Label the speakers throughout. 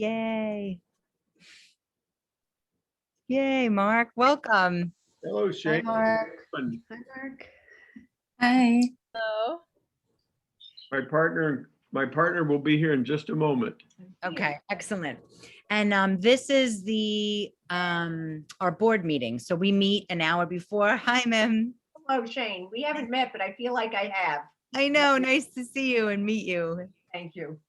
Speaker 1: Yay. Yay, Mark. Welcome.
Speaker 2: Hello,
Speaker 3: Hi,
Speaker 2: Shane.
Speaker 3: Mark.
Speaker 2: And
Speaker 3: Hi, Mark.
Speaker 4: Hi.
Speaker 1: Hello.
Speaker 2: my partner will be here in just a moment.
Speaker 1: Okay, excellent. And this is the our board meeting. So we meet an hour before. Hi, Mem.
Speaker 5: Hello, Shane. We haven't met, but I feel like I have.
Speaker 1: I know, nice to see you and meet you.
Speaker 5: Thank you.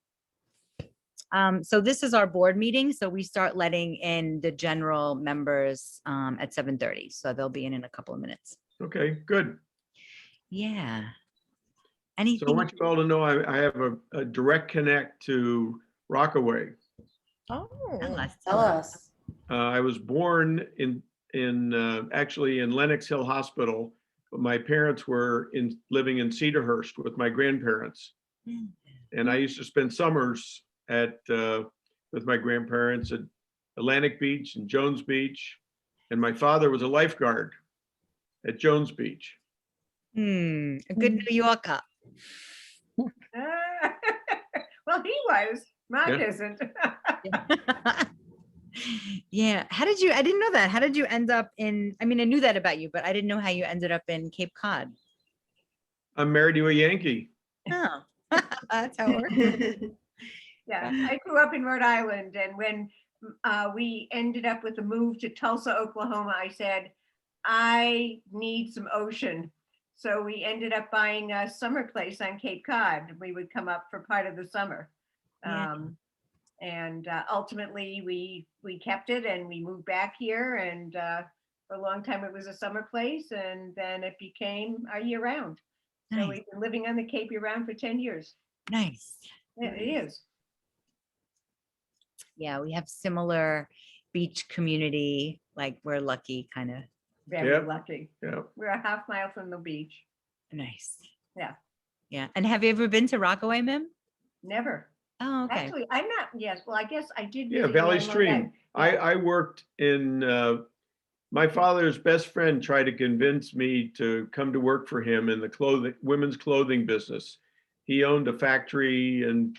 Speaker 1: So this is our board meeting. So we start letting in the general members at 7:30. So they'll be in a couple of minutes.
Speaker 2: Okay, good.
Speaker 1: Yeah.
Speaker 2: So I
Speaker 1: Anything?
Speaker 2: want you all to know I have a direct connect to Rockaway.
Speaker 1: Tell us.
Speaker 3: Tell us.
Speaker 2: I was born actually in Lenox Hill Hospital, but my parents were living in Cedarhurst with my grandparents. And I used to spend summers with my grandparents at Atlantic Beach and Jones Beach. And my father was a lifeguard at Jones Beach.
Speaker 1: A good New Yorker.
Speaker 5: Well, he was. Mark
Speaker 2: Yeah.
Speaker 5: isn't.
Speaker 1: Yeah. I didn't know that. How did you end up I knew that about you, but I didn't know how you ended up in Cape Cod.
Speaker 2: I'm married to a Yankee.
Speaker 1: Oh, that's how it works.
Speaker 5: Yeah, I grew up in Rhode Island, and when we ended up with a move to Tulsa, Oklahoma, I said, I need some ocean. So we ended up buying a summer place on Cape Cod. We would come up for part of the summer.
Speaker 1: Yeah.
Speaker 5: And ultimately we kept it and we moved back here, and for a long time it was a summer place, and then it became a year round. So
Speaker 1: Nice.
Speaker 5: we've been living on the Cape year round for 10 years.
Speaker 1: Nice.
Speaker 5: Yeah, it is.
Speaker 1: Yeah, we have similar beach community. Like we're lucky, kind of
Speaker 5: Very
Speaker 2: Yep.
Speaker 5: lucky.
Speaker 2: Yeah.
Speaker 5: We're a half mile from the beach.
Speaker 1: nice.
Speaker 5: Yeah.
Speaker 1: Yeah. And have you ever been to Rockaway, Mim?
Speaker 5: Never.
Speaker 1: Oh, okay.
Speaker 5: Actually, I'm not, yes, well, I guess I did.
Speaker 2: Yeah,
Speaker 5: visit
Speaker 2: Valley
Speaker 5: Yellow
Speaker 2: Stream.
Speaker 5: Neck. Yeah.
Speaker 2: I worked in, my father's best friend tried to convince me to come to work for him in the women's clothing business. He owned a factory in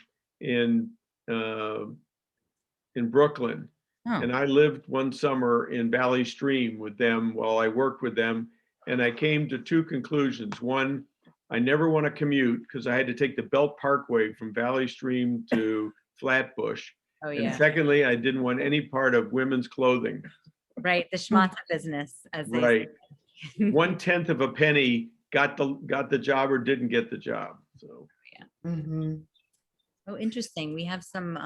Speaker 2: Brooklyn.
Speaker 1: Oh.
Speaker 2: And I lived one summer in Valley Stream with them while I worked with them. And I came to two conclusions. One, I never want to commute because I had to take the Belt Parkway from Valley Stream to Flatbush.
Speaker 1: Oh,
Speaker 2: And
Speaker 1: yeah.
Speaker 2: secondly, I didn't want any part of women's clothing.
Speaker 1: Right. The schmata business, as they
Speaker 2: Right.
Speaker 1: say.
Speaker 2: 1/10 of a penny got the job or didn't get the job. So
Speaker 3: Mhm.
Speaker 1: Oh, interesting. We have some,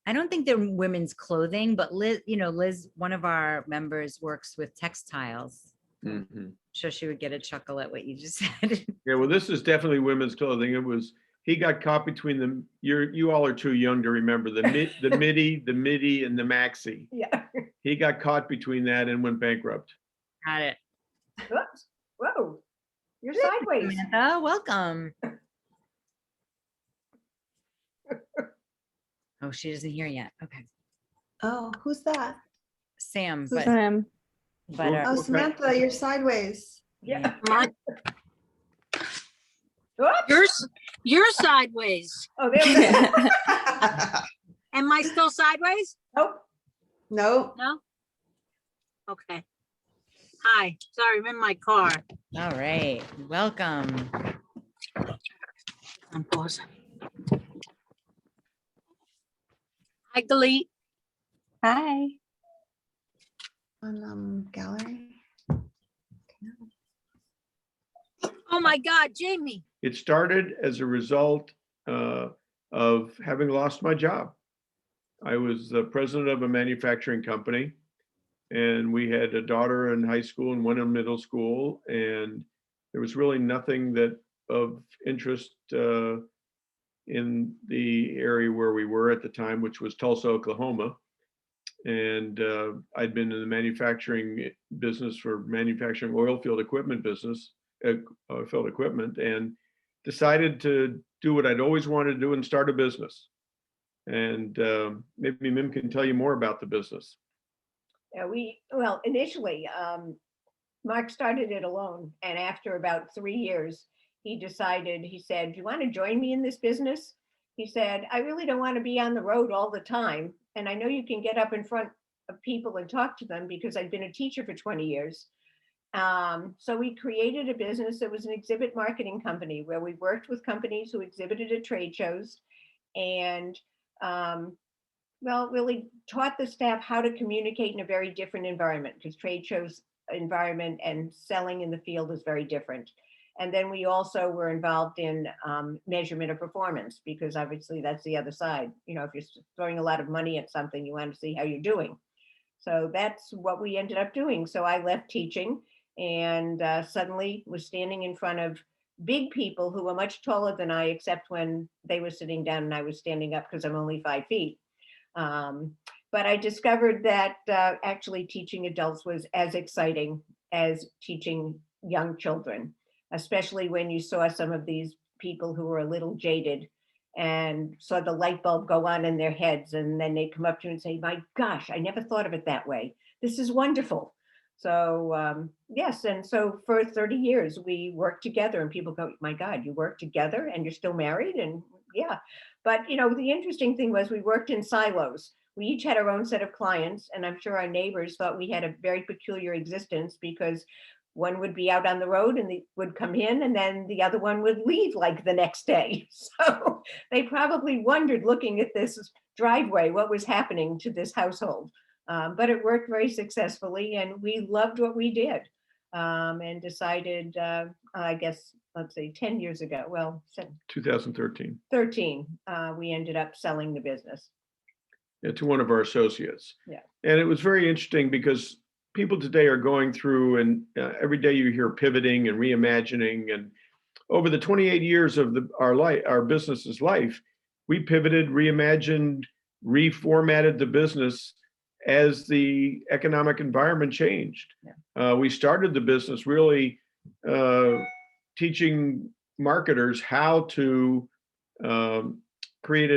Speaker 1: I don't think they're women's clothing, but Liz, one of our members works with textiles.
Speaker 2: mhm.
Speaker 1: So she would get a chuckle at what you just said.
Speaker 2: Yeah, well, this is definitely women's clothing. He got caught between them. You all are too young to remember the midi, and the maxi.
Speaker 5: Yeah.
Speaker 2: He got caught between that and went bankrupt.
Speaker 1: Got it.
Speaker 5: Oops. Whoa. You're sideways.
Speaker 1: Samantha, welcome. Oh, she doesn't hear yet. Okay.
Speaker 3: Oh, who's that?
Speaker 1: Sam,
Speaker 3: Who's
Speaker 1: but
Speaker 4: Sam.
Speaker 1: but
Speaker 3: Oh, Samantha, you're sideways.
Speaker 5: Yeah. Oops.
Speaker 6: You're sideways.
Speaker 5: Oh, there we go.
Speaker 6: Am I still sideways?
Speaker 5: Nope.
Speaker 3: Nope.
Speaker 6: No? Okay. Hi, sorry, I'm in my car.
Speaker 1: all right. Welcome.
Speaker 6: I'm pausing. Hi, Galit.
Speaker 4: Hi.
Speaker 3: On gallery.
Speaker 6: Oh my God, Jamie.
Speaker 2: It started as a result of having lost my job. I was the president of a manufacturing company, and we had a daughter in high school and one in middle school, and there was really nothing of interest in the area where we were at the time, which was Tulsa, Oklahoma. And I'd been in the manufacturing business for manufacturing oil field equipment and decided to do what I'd always wanted to do and start a business. And maybe Mim can tell you more about the business.
Speaker 5: Yeah, well, initially, Mark started it alone. And after about 3 years, he said, do you want to join me in this business? he said, I really don't want to be on the road all the time. And I know you can get up in front of people and talk to them because I'd been a teacher for 20 years. So we created a business that was an exhibit marketing company where we worked with companies who exhibited at trade shows and well, really taught the staff how to communicate in a very different environment because trade shows environment and selling in the field is very different. And then we also were involved in measurement of performance because obviously that's the other side. You know, if you're throwing a lot of money at something, you want to see how you're doing. So that's what we ended up doing. So I left teaching and suddenly was standing in front of big people who were much taller than I, except when they were sitting down and I was standing up because I'm only 5 feet. But I discovered that actually teaching adults was as exciting as teaching young children, especially when you saw some of these people who were a little jaded and saw the light bulb go on in their heads. And then they come up to you and say, my gosh, I never thought of it that way. This is wonderful. So yes, and so for 30 years we worked together and people go, my God, you work together and you're still married? And yeah, but you know, the interesting thing was we worked in silos. We each had our own set of clients and I'm sure our neighbors thought we had a very peculiar existence because one would be out on the road and they would come in and then the other one would leave like the next day. So they probably wondered looking at this driveway, what was happening to this household. But it worked very successfully and we loved what we did and decided, I guess, let's say 10 years ago, well,
Speaker 2: 2013.
Speaker 5: 13, we ended up selling the business.
Speaker 2: Yeah, to one of our associates.
Speaker 5: Yeah.
Speaker 2: And it was very interesting because people today are going through and every day you hear pivoting and reimagining. And over the 28 years of our business's life, we pivoted, reimagined, reformatted the business as the economic environment changed. Yeah. We started the business really teaching marketers how to create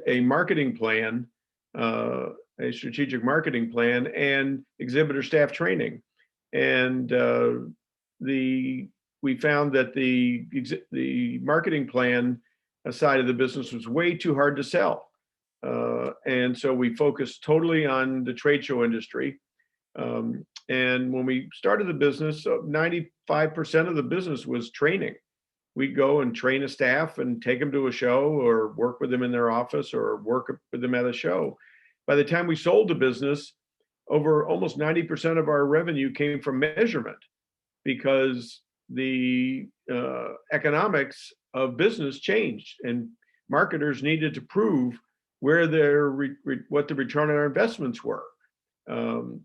Speaker 2: a marketing plan, a strategic marketing plan, and exhibitor staff training. And we found that the marketing plan side of the business was way too hard to sell. And so we focused totally on the trade show industry. And when we started the business, 95% of the business was training. We'd go and train a staff and take them to a show or work with them in their office or work with them at a show. By the time we sold the business, over almost 90% of our revenue came from measurement because the economics of business changed and marketers needed to prove where what the return on our investments were.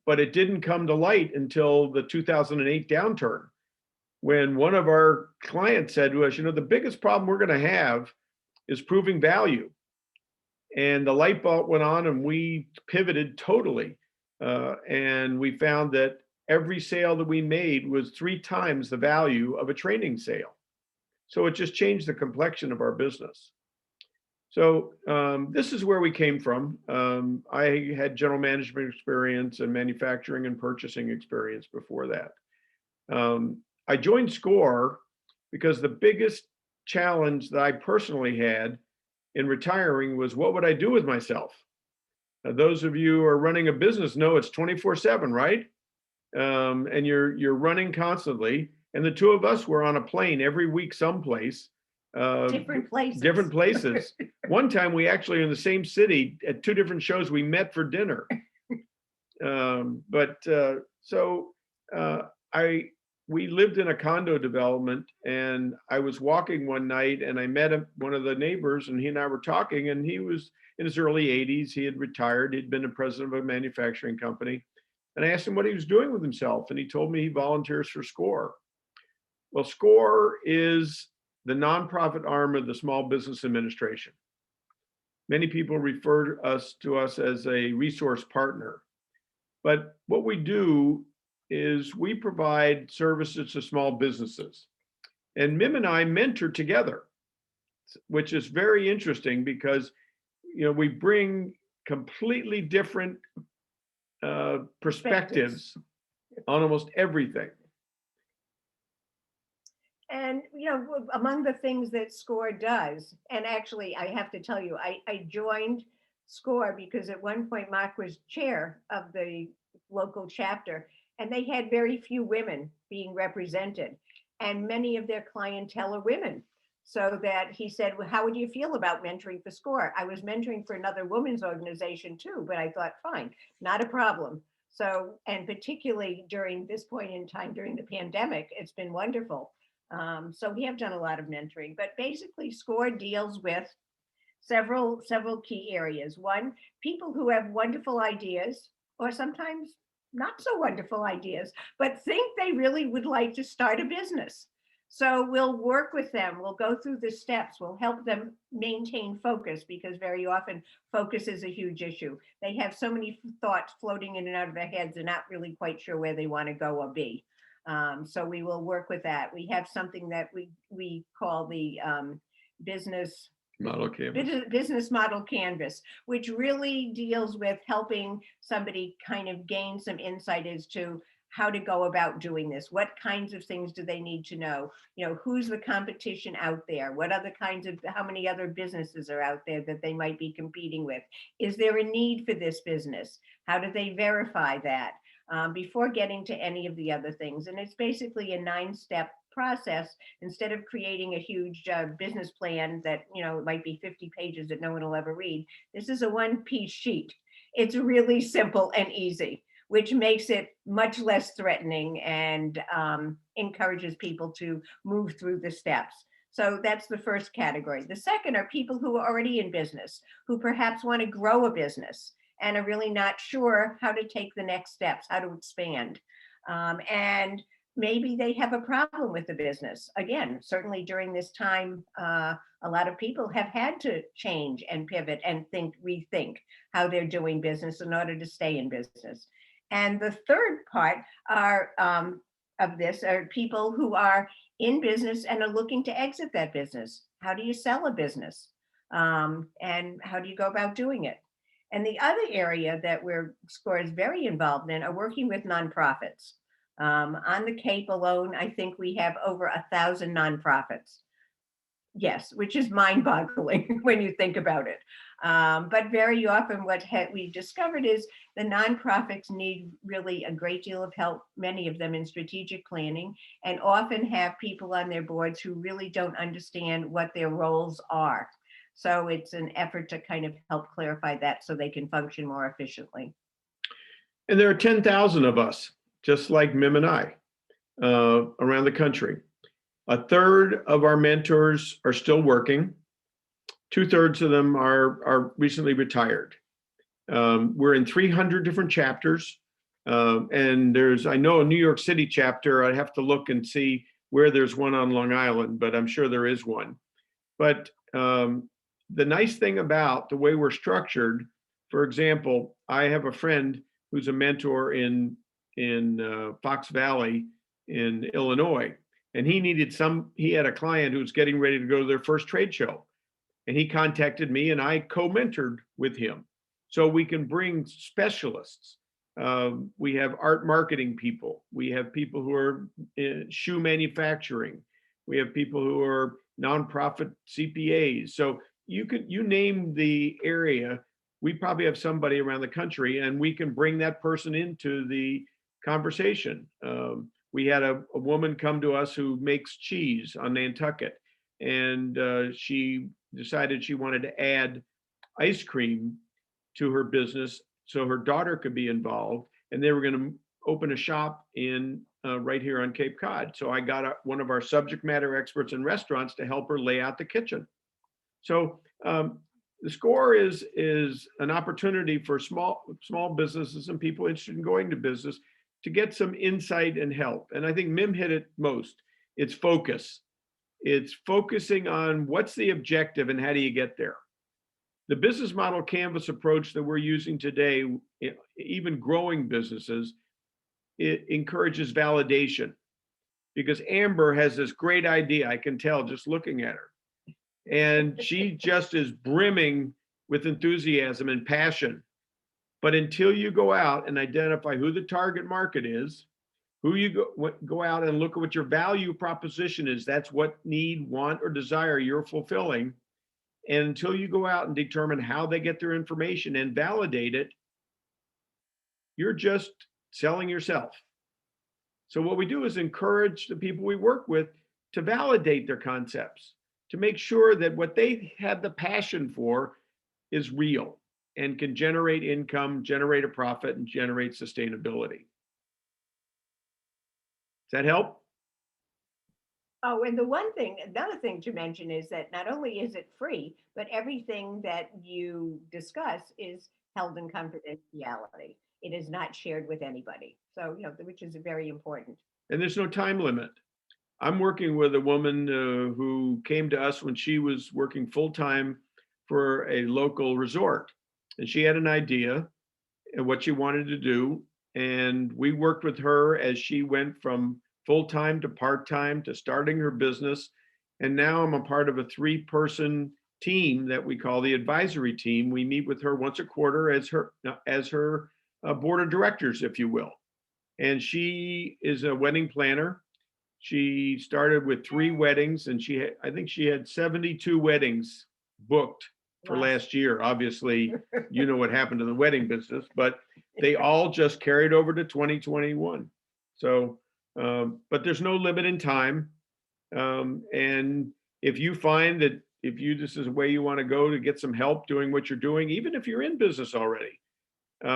Speaker 2: But it didn't come to light until the 2008 downturn, when one of our clients said to us, you know, the biggest problem we're going to have is proving value. And the light bulb went on and we pivoted totally. And we found that every sale that we made was 3 times the value of a training sale. So it just changed the complexion of our business. So this is where we came from. I had general management experience and manufacturing and purchasing experience before that. I joined SCORE because the biggest challenge that I personally had in retiring was what would I do with myself? Those of you who are running a business know it's 24/7, right? And you're running constantly. And the two of us were on a plane every week someplace.
Speaker 5: Different places.
Speaker 2: Different places. One time we actually in the same city at 2 different shows, we met for dinner. We lived in a condo development and I was walking one night and I met one of the neighbors and he and I were talking and he was in his early 80s. He had retired. He'd been a president of a manufacturing company. And I asked him what he was doing with himself. And he told me he volunteers for SCORE. Well, SCORE is the nonprofit arm of the Small Business Administration. Many people refer to us as a resource partner. But what we do is we provide services to small businesses. And Mim and I mentor together, which is very interesting because, you know, we bring completely different perspectives on almost everything.
Speaker 5: And, among the things that SCORE does, and actually, I have to tell you, I joined SCORE because at one point Marc was chair of the local chapter, and they had very few women being represented, and many of their clientele are women. So that he said, well, how would you feel about mentoring for SCORE? I was mentoring for another women's organization too, but I thought, fine, not a problem. So, and particularly during this point in time, during the pandemic, it's been wonderful. So we have done a lot of mentoring, but basically SCORE deals with several key areas. One, people who have wonderful ideas, or sometimes not so wonderful ideas, but think they really would like to start a business. So we'll work with them. We'll go through the steps. We'll help them maintain focus, because very often focus is a huge issue. They have so many thoughts floating in and out of their heads. They're not really quite sure where they want to go or be. So we will work with that. We have something that we call the business model canvas, which really deals with helping somebody kind of gain some insight as to how to go about doing this. What kinds of things do they need to know? Who's the competition out there? What other kinds of, how many other businesses are out there that they might be competing with? Is there a need for this business? How do they verify that? Before getting to any of the other things. And it's basically a 9-step process. Instead of creating a huge business plan that, it might be 50 pages that no one will ever read, this is a 1-piece sheet. It's really simple and easy, which makes it much less threatening and encourages people to move through the steps. So that's the first category. The second are people who are already in business, who perhaps want to grow a business and are really not sure how to take the next steps, how to expand. And maybe they have a problem with the business. Again, certainly during this time, a lot of people have had to change and pivot and rethink how they're doing business in order to stay in business. And the third part of this are people who are in business and are looking to exit that business. How do you sell a business? And how do you go about doing it? And the other area that SCORE is very involved in are working with nonprofits. On the Cape alone, I think we have over 1,000 nonprofits. Yes, which is mind-boggling when you think about it. But very often what we've discovered is the nonprofits need really a great deal of help, many of them in strategic planning, and often have people on their boards who really don't understand what their roles are. So it's an effort to kind of help clarify that so they can function more efficiently.
Speaker 2: And there are 10,000 of us, just like Mim and I, around the country. 1/3 of our mentors are still working. 2/3 of them are recently retired. We're in 300 different chapters. And I know a New York City chapter. I have to look and see where there's one on Long Island, but I'm sure there is one. But the nice thing about the way we're structured, for example, I have a friend who's a mentor in Fox Valley in Illinois, and he had a client who was getting ready to go to their first trade show, and he contacted me and I co-mentored with him. So we can bring specialists. We have art marketing people. We have people who are in shoe manufacturing. We have people who are nonprofit CPAs. So you name the area, we probably have somebody around the country, and we can bring that person into the conversation. We had a woman come to us who makes cheese on Nantucket, and she decided she wanted to add ice cream to her business so her daughter could be involved, and they were going to open a shop in right here on Cape Cod. So I got one of our subject matter experts in restaurants to help her lay out the kitchen. So the SCORE is an opportunity for small businesses and people interested in going to business to get some insight and help. And I think Mim hit it most. It's focus. It's focusing on what's the objective and how do you get there. The business model canvas approach that we're using today, even growing businesses, it encourages validation, because Amber has this great idea. I can tell just looking at her. And she just is brimming with enthusiasm and passion. But until you go out and identify who the target market is, Who you go out and look at what your value proposition is. That's what need, want, or desire you're fulfilling. And until you go out and determine how they get their information and validate it, you're just selling yourself. So what we do is encourage the people we work with to validate their concepts, to make sure that what they have the passion for is real and can generate income, generate a profit, and generate sustainability. Does that help?
Speaker 5: Oh, and another thing to mention is that not only is it free, but everything that you discuss is held in confidentiality. It is not shared with anybody. So, which is very important.
Speaker 2: And there's no time limit. I'm working with a woman who came to us when she was working full-time for a local resort. And she had an idea of what she wanted to do. And we worked with her as she went from full-time to part-time to starting her business. And now I'm a part of a 3-person team that we call the advisory team. We meet with her once a quarter as her board of directors, if you will. And she is a wedding planner. She started with 3 weddings, and I think she had 72 weddings booked for
Speaker 5: Wow.
Speaker 2: last year. Obviously, you know what happened to the wedding business, but they all just carried over to 2021. So, but there's no limit in time. And if you find that this is a way you want to go to get some help doing what you're doing, even if you're in business already,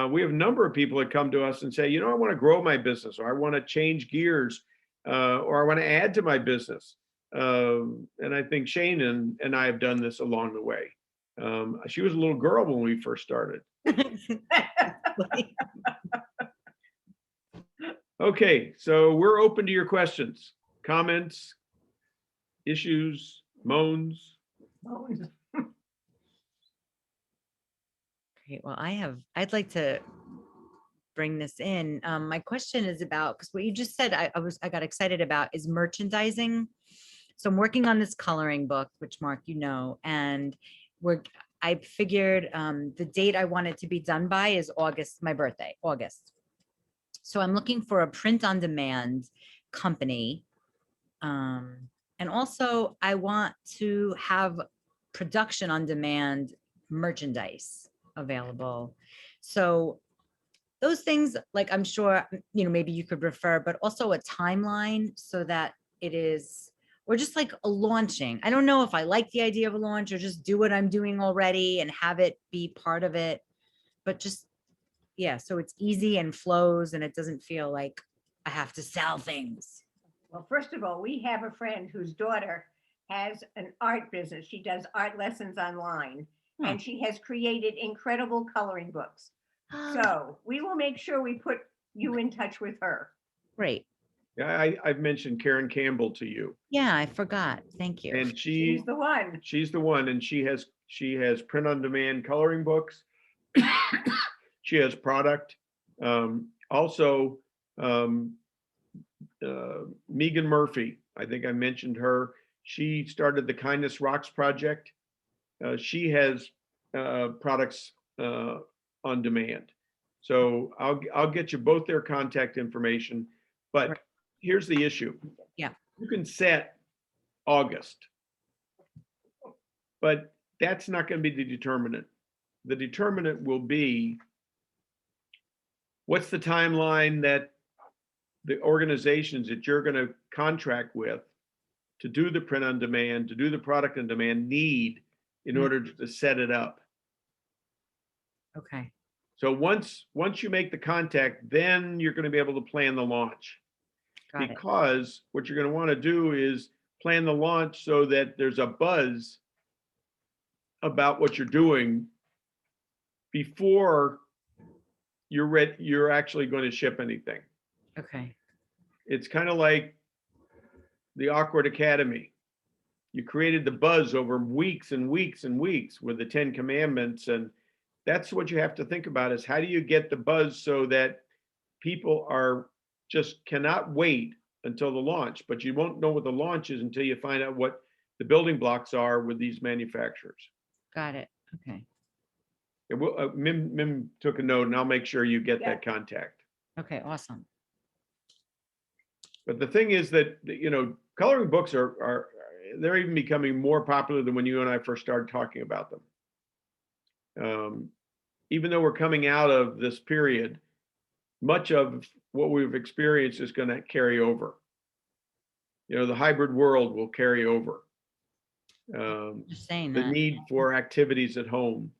Speaker 2: we have a number of people that come to us and say, I want to grow my business, or I want to change gears, or I want to add to my business. And I think Shane and I have done this along the way. She was a little girl when we first started. Okay, so we're open to your questions, comments, issues, moans.
Speaker 1: Great. Well, I'd like to bring this in. My question is about, because what you just said, I got excited about is merchandising. So I'm working on this coloring book, which Mark, and I figured the date I want it to be done by is August, my birthday, August. So I'm looking for a print on demand company. And also I want to have production on demand merchandise available. So those things, like, I'm sure, maybe you could refer, but also a timeline so that it is, or just like a launching. I don't know if I like the idea of a launch or just do what I'm doing already and have it be part of it, but just, yeah, so it's easy and flows and it doesn't feel like I have to sell things.
Speaker 5: Well, first of all, we have a friend whose daughter has an art business. She does art lessons online, and she has created incredible coloring books. So we will make sure we put you in touch with her.
Speaker 1: Great.
Speaker 2: Yeah, I've mentioned Karen Campbell to you.
Speaker 1: Yeah, I forgot. Thank you.
Speaker 2: And
Speaker 5: She's the one.
Speaker 2: She's the one, and she has print on demand coloring books. She has product. Also, Megan Murphy, I think I mentioned her. She started the Kindness Rocks project. She has products on demand. So I'll get you both their contact information. But
Speaker 1: Right.
Speaker 2: Here's the issue.
Speaker 1: Yeah.
Speaker 2: You can set August, but that's not going to be the determinant. The determinant will be what's the timeline that the organizations that you're going to contract with to do the print on demand, to do the product on demand need in order to set it up.
Speaker 1: Okay.
Speaker 2: So once you make the contact, then you're going to be able to plan the launch.
Speaker 1: Got it.
Speaker 2: Because what you're going to want to do is plan the launch so that there's a buzz about what you're doing before you're actually going to ship anything.
Speaker 1: Okay.
Speaker 2: It's kind of like the Awkward Academy. You created the buzz over weeks and weeks and weeks with the 10 Commandments. And that's what you have to think about, is how do you get the buzz so that people just cannot wait until the launch, but you won't know what the launch is until you find out what the building blocks are with these manufacturers.
Speaker 1: Got it. Okay.
Speaker 2: Mim took a note, and I'll make sure you get that contact.
Speaker 1: Okay. Awesome.
Speaker 2: But the thing is that, coloring books they're even becoming more popular than when you and I first started talking about them. Even though we're coming out of this period, much of what we've experienced is going to carry over. The hybrid world will carry over.
Speaker 1: Just saying
Speaker 2: The
Speaker 1: that.
Speaker 2: need for activities at home,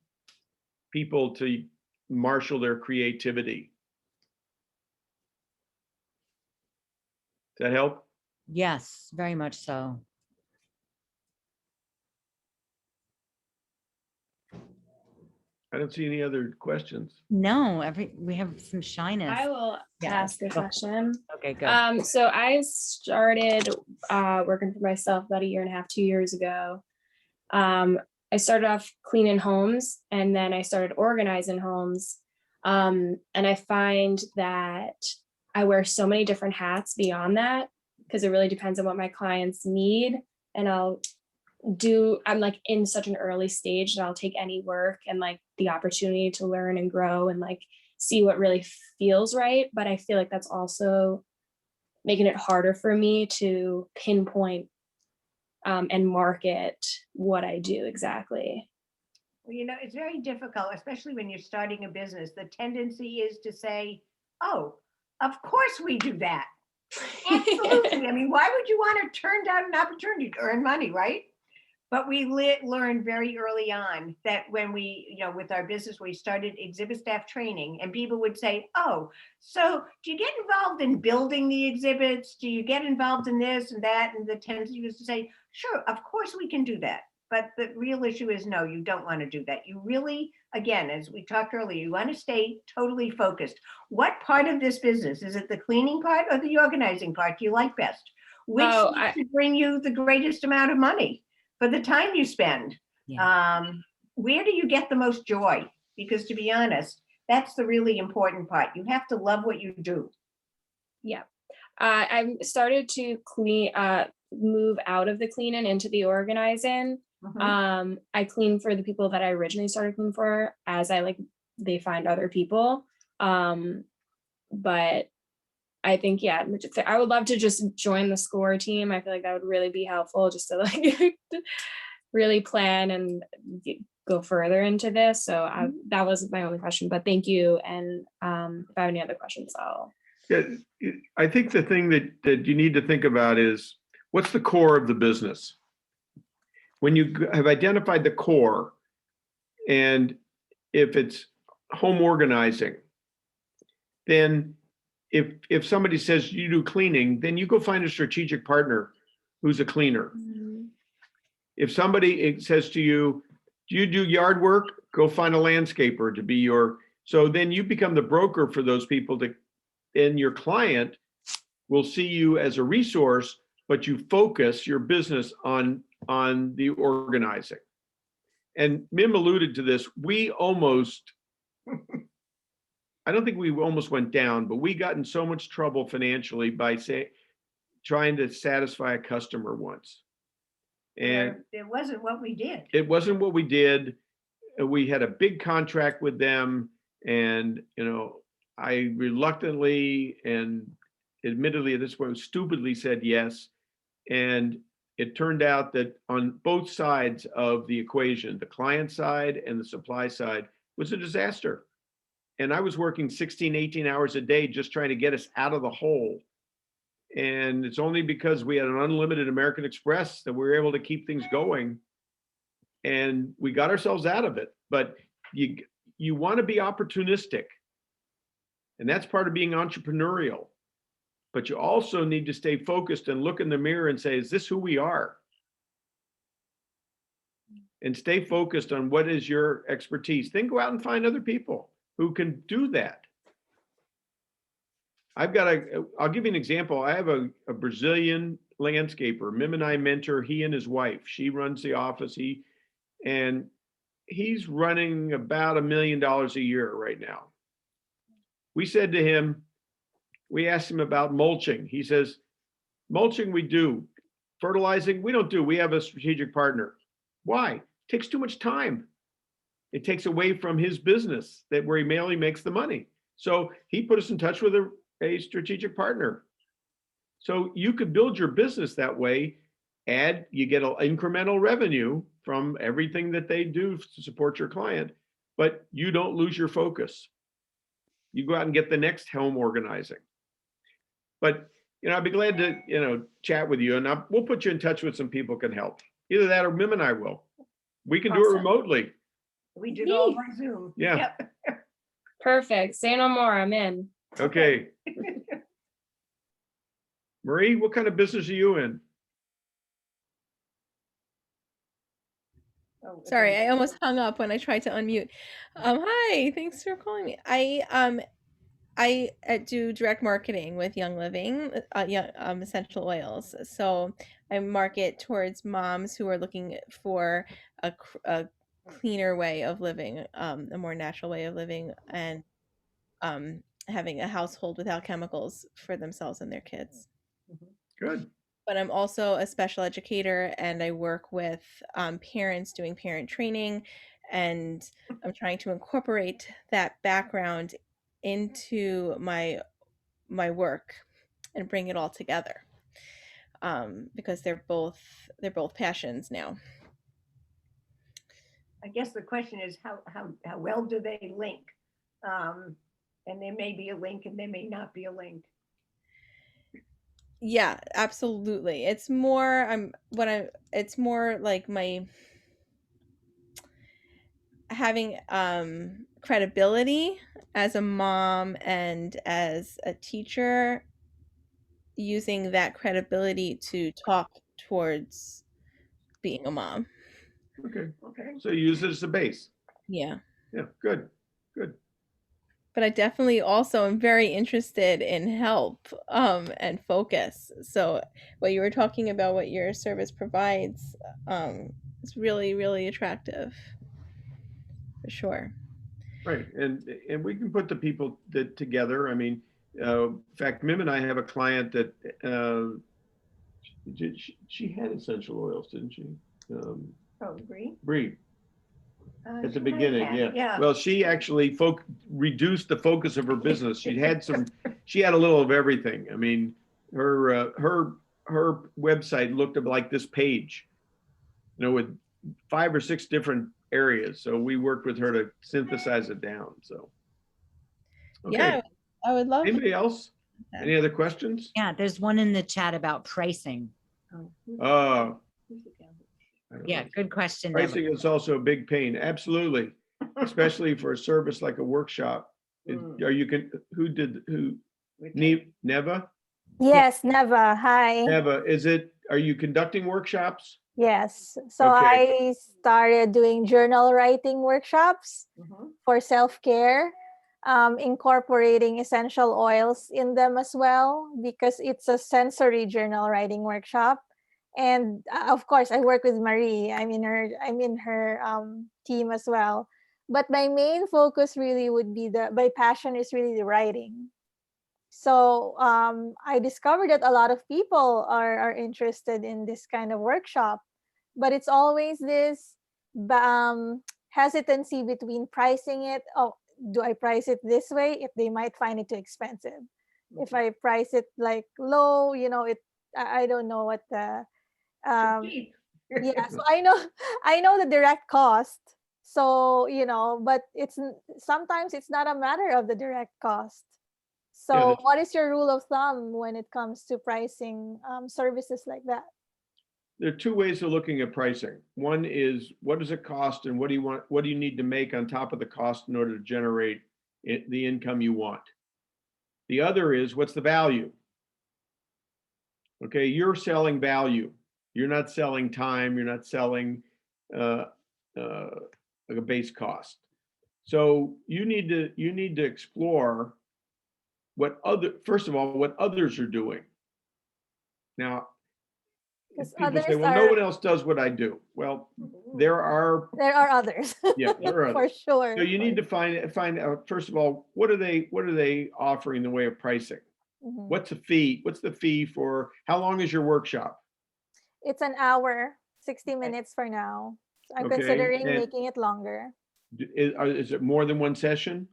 Speaker 2: people to marshal their creativity. Does that help?
Speaker 1: Yes, very much so.
Speaker 2: I don't see any other questions.
Speaker 1: No, we have some shyness.
Speaker 4: I will
Speaker 1: Yeah,
Speaker 4: ask a
Speaker 1: go.
Speaker 4: question.
Speaker 1: Okay, good.
Speaker 4: So I started working for myself about 1.5 2 years ago. I started off cleaning homes, and then I started organizing homes. And I find that I wear so many different hats beyond that, because it really depends on what my clients need. And I'm like in such an early stage that I'll take any work and like the opportunity to learn and grow and like see what really feels right. But I feel like that's also making it harder for me to pinpoint and market what I do exactly.
Speaker 5: Well, it's very difficult, especially when you're starting a business. The tendency is to say, oh, of course we do that. Absolutely. I mean, why would you want to turn down an opportunity to earn money, right? But we learned very early on that when we, with our business, we started exhibit staff training, and people would say, oh, so do you get involved in building the exhibits? Do you get involved in this and that? And the tendency was to say, sure, of course we can do that. But the real issue is, no, you don't want to do that. You really, again, as we talked earlier, you want to stay totally focused. What part of this business, is it the cleaning part or the organizing part do you like best? Which should bring you the greatest amount of money for the time you spend?
Speaker 1: Yeah.
Speaker 5: Where do you get the most joy? Because to be honest, that's the really important part. You have to love what you do.
Speaker 4: Yeah. I started to move out of the cleaning into the organizing. I clean for the people that I originally started cleaning for, as they find other people. But I think, yeah, I would love to just join the SCORE team. I feel like that would really be helpful, just to like really plan and go further into this. So that was my only question, but thank you. And if I have any other questions,
Speaker 2: Yeah, I think the thing that you need to think about is, what's the core of the business? When you have identified the core, and if it's home organizing, then if somebody says you do cleaning, then you go find a strategic partner who's a cleaner. If somebody says to you, do you do yard work? Go find a landscaper to be so then you become the broker for those people and your client will see you as a resource, but you focus your business on the organizing. And Mim alluded to this. I don't think we almost went down, but we got in so much trouble financially by trying to satisfy a customer once. And
Speaker 5: it wasn't what we did.
Speaker 2: It wasn't what we did. We had a big contract with them, and I reluctantly and admittedly at this point stupidly said yes. And it turned out that on both sides of the equation, the client side and the supply side, was a disaster. And I was working 16, 18 hours a day just trying to get us out of the hole. And it's only because we had an unlimited American Express that we were able to keep things going. And we got ourselves out of it. But you want to be opportunistic. And that's part of being entrepreneurial. But you also need to stay focused and look in the mirror and say, is this who we are? And stay focused on what is your expertise. Then go out and find other people who can do that. I'll give you an example. I have a Brazilian landscaper. Mim and I mentor he and his wife. She runs the office. And he's running about $1 million a year right now. We said to him, we asked him about mulching. He says, mulching we do. Fertilizing, we don't do. We have a strategic partner. Why? It takes too much time. It takes away from his business where he mainly makes the money. So he put us in touch with a strategic partner. So you could build your business that way. You get an incremental revenue from everything that they do to support your client, but you don't lose your focus. You go out and get the next home organizing. But, I'd be glad to, chat with you, and we'll put you in touch with some people who can help. Either that or Mim and I will. We can do it
Speaker 4: Awesome.
Speaker 2: remotely.
Speaker 5: We did all by Zoom.
Speaker 2: Yeah.
Speaker 5: Yep.
Speaker 4: Perfect. Say no more. I'm in.
Speaker 2: Okay. Marie, what kind of business are you in?
Speaker 5: Oh,
Speaker 7: Sorry,
Speaker 5: okay.
Speaker 7: I almost hung up when I tried to unmute. Hi, thanks for calling me. I do direct marketing with Young Living, essential oils. So I market towards moms who are looking for a cleaner way of living, a more natural way of living, and having a household without chemicals for themselves and their kids.
Speaker 2: Good.
Speaker 7: But I'm also a special educator, and I work with parents doing parent training, and I'm trying to incorporate that background into my work and bring it all together, because they're both passions now.
Speaker 5: I guess the question is how well do they link? And there may be a link and there may not be a link.
Speaker 7: Yeah, absolutely. It's more it's more like my having credibility as a mom and as a teacher, using that credibility to talk towards being a mom.
Speaker 2: Okay.
Speaker 5: Okay.
Speaker 2: So you use it as a base.
Speaker 7: Yeah.
Speaker 2: Yeah, good. Good.
Speaker 7: But I definitely also am very interested in help and focus. So what you were talking about, what your service provides, is really, really attractive for sure.
Speaker 2: Right. And we can put the people together. I mean, in fact, Mim and I have a client that she had essential oils, didn't she?
Speaker 5: Oh, agree.
Speaker 2: Bree. At the
Speaker 5: She might
Speaker 2: beginning,
Speaker 5: have,
Speaker 2: yeah. Well, she actually reduced the focus of her business. She had a little of everything. I mean, her website looked like this page, with 5 or 6 different areas. So we worked with her to synthesize it down. So, okay.
Speaker 7: Yeah, I would love.
Speaker 2: Anybody else? Any other questions?
Speaker 1: Yeah, there's one in the chat about pricing.
Speaker 2: Uh, I don't
Speaker 1: Yeah,
Speaker 2: know.
Speaker 1: good question.
Speaker 2: Pricing is also a big pain. Absolutely. Especially for a service like a workshop. Neva?
Speaker 8: Yes, Neva. Hi.
Speaker 2: Neva, are you conducting workshops?
Speaker 8: Yes. So
Speaker 2: Okay.
Speaker 8: I started doing journal writing workshops for self-care, incorporating essential oils in them as well, because it's a sensory journal writing workshop. And of course, I work with Marie. I'm in her team as well. But my main focus really would be my passion is really the writing. So I discovered that a lot of people are interested in this kind of workshop, but it's always this hesitancy between pricing it. Oh, do I price it this way? If they might find it too expensive. If I price it like low, I don't know what the yeah. So I know the direct cost. So but sometimes it's not a matter of the direct cost. So what is your rule of thumb when it comes to pricing services like that?
Speaker 2: There are 2 ways of looking at pricing. One is, what does it cost, and what do you need to make on top of the cost in order to generate the income you want? The other is, what's the value? Okay, you're selling value. You're not selling time. You're not selling like a base cost. So you need to explore first of all, what others are doing. Now, people say, well, no one else does what I do. Well, there are
Speaker 8: others.
Speaker 2: Yeah, there are
Speaker 8: for
Speaker 2: others.
Speaker 8: sure.
Speaker 2: So you need to find out, first of all, what are they offering in the way of pricing? What's the fee? What's the fee for, how long is your workshop?
Speaker 8: It's an hour, 60 minutes for now. I'm considering making it longer.
Speaker 2: Is it more than one session?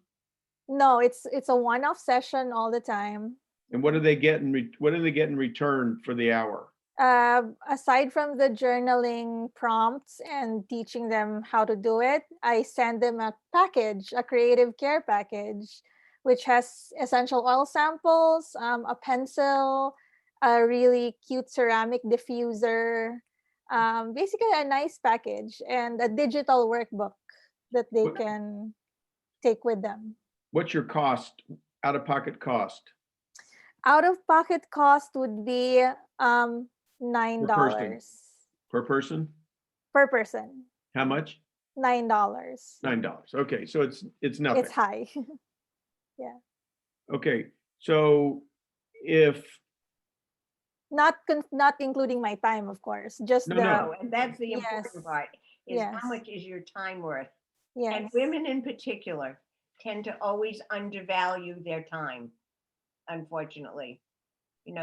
Speaker 8: No, it's a one-off session all the time.
Speaker 2: And what do they get what do they get in return for the hour?
Speaker 8: Aside from the journaling prompts and teaching them how to do it, I send them a package, a creative care package, which has essential oil samples, a pencil, a really cute ceramic diffuser, basically a nice package, and a digital workbook that they
Speaker 2: What-
Speaker 8: can take with them.
Speaker 2: What's your cost, out-of-pocket cost?
Speaker 8: Out-of-pocket cost would be $9
Speaker 2: Per person?
Speaker 8: per person.
Speaker 2: How much?
Speaker 8: $9.
Speaker 2: $9. Okay, so it's nothing.
Speaker 8: It's high.
Speaker 2: Okay, so if,
Speaker 8: Not including my time, of course. Just
Speaker 2: No,
Speaker 8: the
Speaker 2: no.
Speaker 5: No, and that's the
Speaker 8: Yes.
Speaker 5: important part, is
Speaker 8: Yes.
Speaker 5: how much is your time worth?
Speaker 8: yes.
Speaker 5: And women in particular tend to always undervalue their time, unfortunately.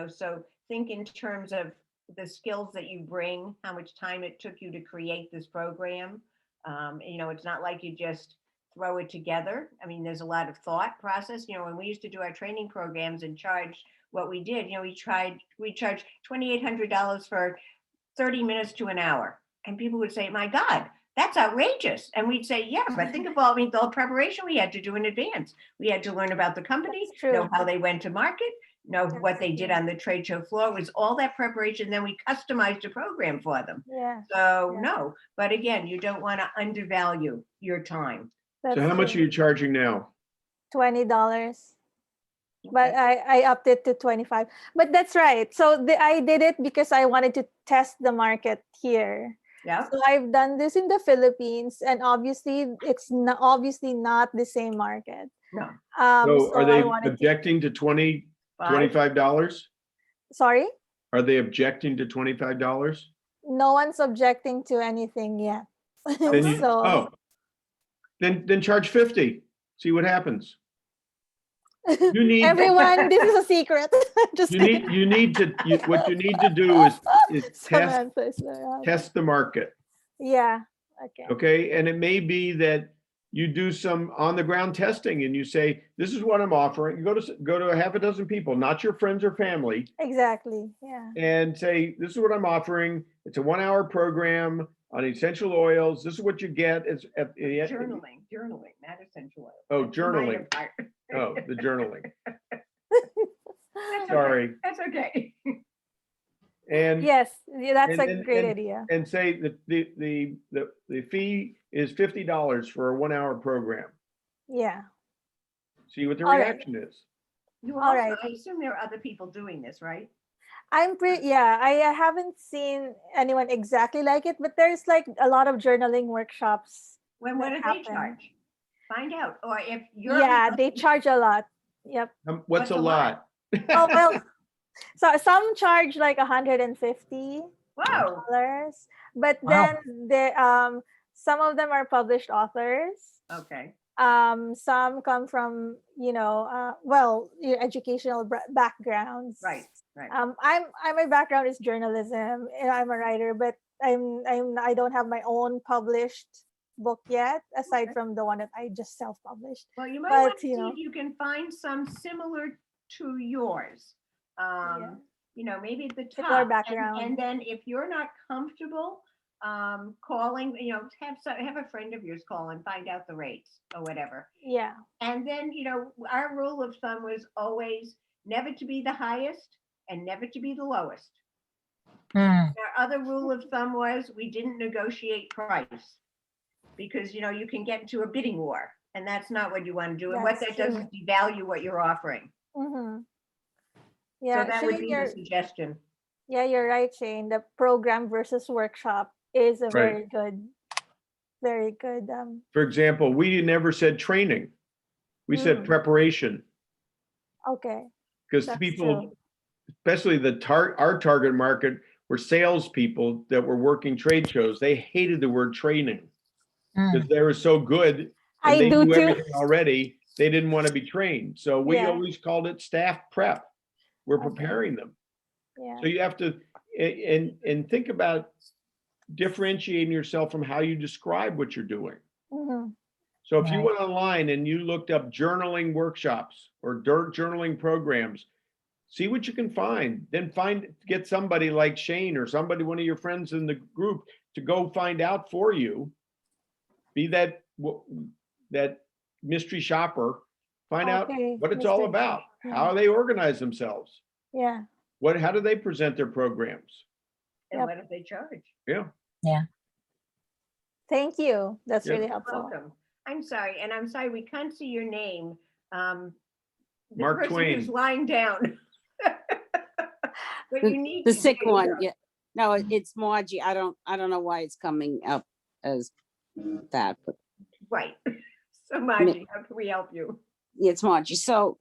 Speaker 5: So think in terms of the skills that you bring, how much time it took you to create this program. It's not like you just throw it together. I mean, there's a lot of thought process. When we used to do our training programs and charge what we did, we charged $2,800 for 30 minutes to an hour. And people would say, my God, that's outrageous. And we'd say, yeah, but think of all the preparation we had to do in advance. We had to learn about the company,
Speaker 8: That's true.
Speaker 5: know how they went to market, know what they did
Speaker 8: Absolutely.
Speaker 5: on the trade show floor. It was all that preparation. Then we customized a program for them.
Speaker 8: Yeah.
Speaker 5: So
Speaker 8: Yeah.
Speaker 5: no, but again, you don't want to undervalue your time.
Speaker 8: That's
Speaker 2: so how much are
Speaker 8: true.
Speaker 2: you charging now?
Speaker 8: $20. But
Speaker 5: Okay.
Speaker 8: I upped it to 25. But that's right. So I did it because I wanted to test the market here.
Speaker 5: Yeah.
Speaker 8: So I've done this in the Philippines, and obviously it's obviously not the same market.
Speaker 5: No.
Speaker 2: So are
Speaker 8: so
Speaker 2: they
Speaker 8: I wanted to,
Speaker 2: objecting to
Speaker 5: Five.
Speaker 2: $25?
Speaker 8: sorry,
Speaker 2: Are they objecting to $25?
Speaker 8: no one's objecting to anything yet.
Speaker 2: Then you,
Speaker 8: So
Speaker 2: then charge 50. See what happens. You need,
Speaker 8: everyone, this is a secret. Just
Speaker 2: you need, what you need to do is
Speaker 8: Samantha is around.
Speaker 2: test the market.
Speaker 8: Yeah. Okay.
Speaker 2: Okay, and it may be that you do some on the ground testing and you say, this is what I'm offering. You go to a half a dozen people, not your friends or family,
Speaker 8: Exactly. Yeah.
Speaker 2: and say, this is what I'm offering. It's a 1 hour program on essential oils. This is what you get. It's at the end.
Speaker 5: Journaling, not essential oil.
Speaker 2: Oh,
Speaker 5: That's the minor
Speaker 2: journaling.
Speaker 5: part.
Speaker 2: Oh, the journaling.
Speaker 5: That's
Speaker 2: Sorry.
Speaker 5: okay. That's okay.
Speaker 2: And
Speaker 8: Yes, that's a
Speaker 2: and-
Speaker 8: great
Speaker 2: and-
Speaker 8: idea.
Speaker 2: and say that the fee is $50 for a 1 hour program.
Speaker 8: Yeah.
Speaker 2: See what the
Speaker 8: All right.
Speaker 2: reaction is.
Speaker 5: You
Speaker 8: All
Speaker 5: also,
Speaker 8: right.
Speaker 5: I assume there are other people doing this, right?
Speaker 8: I haven't seen anyone exactly like it, but there's like a lot of journaling workshops.
Speaker 5: What
Speaker 8: that
Speaker 5: do they
Speaker 8: happen.
Speaker 5: charge? Find out. Or if you're.
Speaker 8: Yeah, they charge a lot. Yep.
Speaker 2: What's
Speaker 5: What's
Speaker 2: a
Speaker 5: a
Speaker 2: lot?
Speaker 8: Oh, well, so some charge like $150,
Speaker 5: Whoa.
Speaker 8: but
Speaker 6: Wow.
Speaker 8: then some of them are published authors.
Speaker 5: Okay.
Speaker 8: Some come from your educational backgrounds.
Speaker 5: Right.
Speaker 8: My background is journalism, and I'm a writer, but I don't have my own published book yet, aside
Speaker 5: Okay.
Speaker 8: from the one that I just self-published.
Speaker 5: Well, you might
Speaker 8: But,
Speaker 5: want to see if you can find some similar to yours. Maybe at the
Speaker 8: Similar
Speaker 5: top.
Speaker 8: background.
Speaker 5: And then if you're not comfortable calling, have a friend of yours call and find out the rates or whatever.
Speaker 8: Yeah.
Speaker 5: And then, our rule of thumb was always never to be the highest and never to be the lowest. Our other rule of thumb was we didn't negotiate price because, you can get into a bidding war, and that's not what you want to do. And what
Speaker 8: That's
Speaker 5: that does
Speaker 8: true.
Speaker 5: is devalue what you're offering.
Speaker 8: Mm-hmm. Yeah.
Speaker 5: So that would
Speaker 8: Shane,
Speaker 5: be the suggestion.
Speaker 8: you're right, Shane. The program versus workshop is a
Speaker 2: Right.
Speaker 8: very good.
Speaker 2: For example, we never said training. We said
Speaker 8: Mm.
Speaker 2: preparation,
Speaker 8: Okay.
Speaker 2: because
Speaker 8: That's
Speaker 2: people,
Speaker 8: true.
Speaker 2: especially our target market, were salespeople that were working trade shows. They hated the word training because they were so good
Speaker 8: I
Speaker 2: and they
Speaker 8: do
Speaker 2: knew
Speaker 8: too.
Speaker 2: everything already. They didn't want to be trained. So we
Speaker 8: Yeah.
Speaker 2: always called it staff prep. We're
Speaker 8: Okay.
Speaker 2: preparing them.
Speaker 8: Yeah.
Speaker 2: So you have to, and think about differentiating yourself from how you describe what you're doing.
Speaker 8: Mhm.
Speaker 2: So if you
Speaker 6: Right.
Speaker 2: went online and you looked up journaling workshops or journaling programs, see what you can find, then get somebody like Shane or somebody, one of your friends in the group to go find out for you. Be that mystery shopper, find out
Speaker 8: Okay,
Speaker 2: what it's all
Speaker 8: mystery
Speaker 2: about,
Speaker 8: shopper.
Speaker 2: how they organize themselves,
Speaker 8: Yeah.
Speaker 2: how do they present their programs?
Speaker 5: And
Speaker 8: Yep.
Speaker 5: what do they charge?
Speaker 2: Yeah.
Speaker 8: Thank you. That's
Speaker 2: Yep.
Speaker 8: really helpful.
Speaker 5: Welcome. I'm sorry, and I'm sorry, we can't see your name. The
Speaker 2: Mark
Speaker 5: person who's
Speaker 2: Twain.
Speaker 5: lying down. But you need
Speaker 9: The
Speaker 5: to
Speaker 9: sick
Speaker 5: get
Speaker 9: one,
Speaker 5: here.
Speaker 9: yeah. No, it's Margie. I don't know why it's coming up as that, but
Speaker 5: Right. So Margie, how can we help you?
Speaker 9: it's Margie. So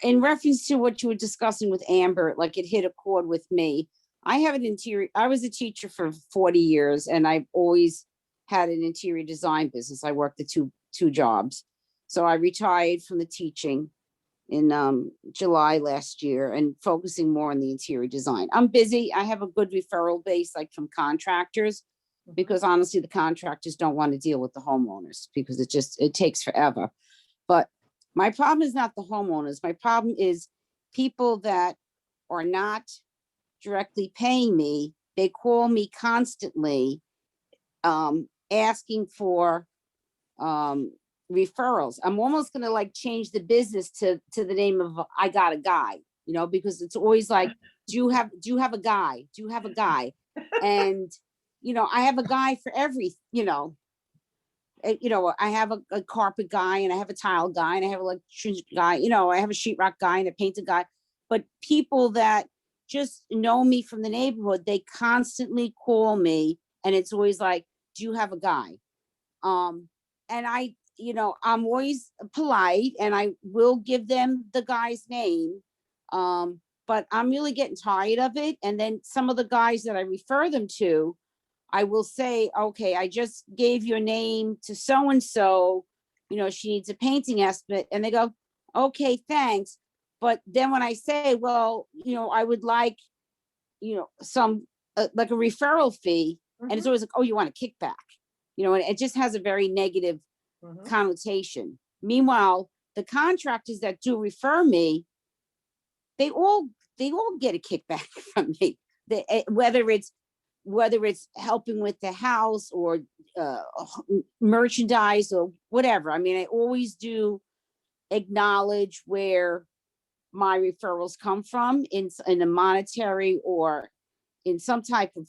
Speaker 9: in reference to what you were discussing with Amber, like it hit a chord with me. I have an interior, I was a teacher for 40 years and I've always had an interior design business. I worked the two jobs. So I retired from the teaching in July last year and focusing more on the interior design. I'm busy. I have a good referral base, like from contractors, because honestly, the contractors don't want to deal with the homeowners because it takes forever. But my problem is not the homeowners. My problem is people that are not directly paying me. They call me constantly, asking for referrals. I'm almost gonna like change the business to the name of I got a guy, because it's always like, do you have a guy? Do you have a guy? And I have a guy for every, I have a carpet guy and I have a tile guy and I have an electrician guy, I have a sheetrock guy and a painter guy. But people that just know me from the neighborhood, they constantly call me and it's always like, do you have a guy? And I'm always polite and I will give them the guy's name. But I'm really getting tired of it. And then some of the guys that I refer them to, I will say, okay, I just gave your name to so-and-so, she needs a painting estimate. And they go, okay, thanks. But then when I say, well, I would like, some like a referral fee, and it's always like, oh, you want a kickback, and it just has a very negative connotation. Meanwhile, the contractors that do refer me, they all get a kickback from me. Whether it's helping with the house or merchandise or whatever. I mean, I always do acknowledge where my referrals come from in a monetary or in some type of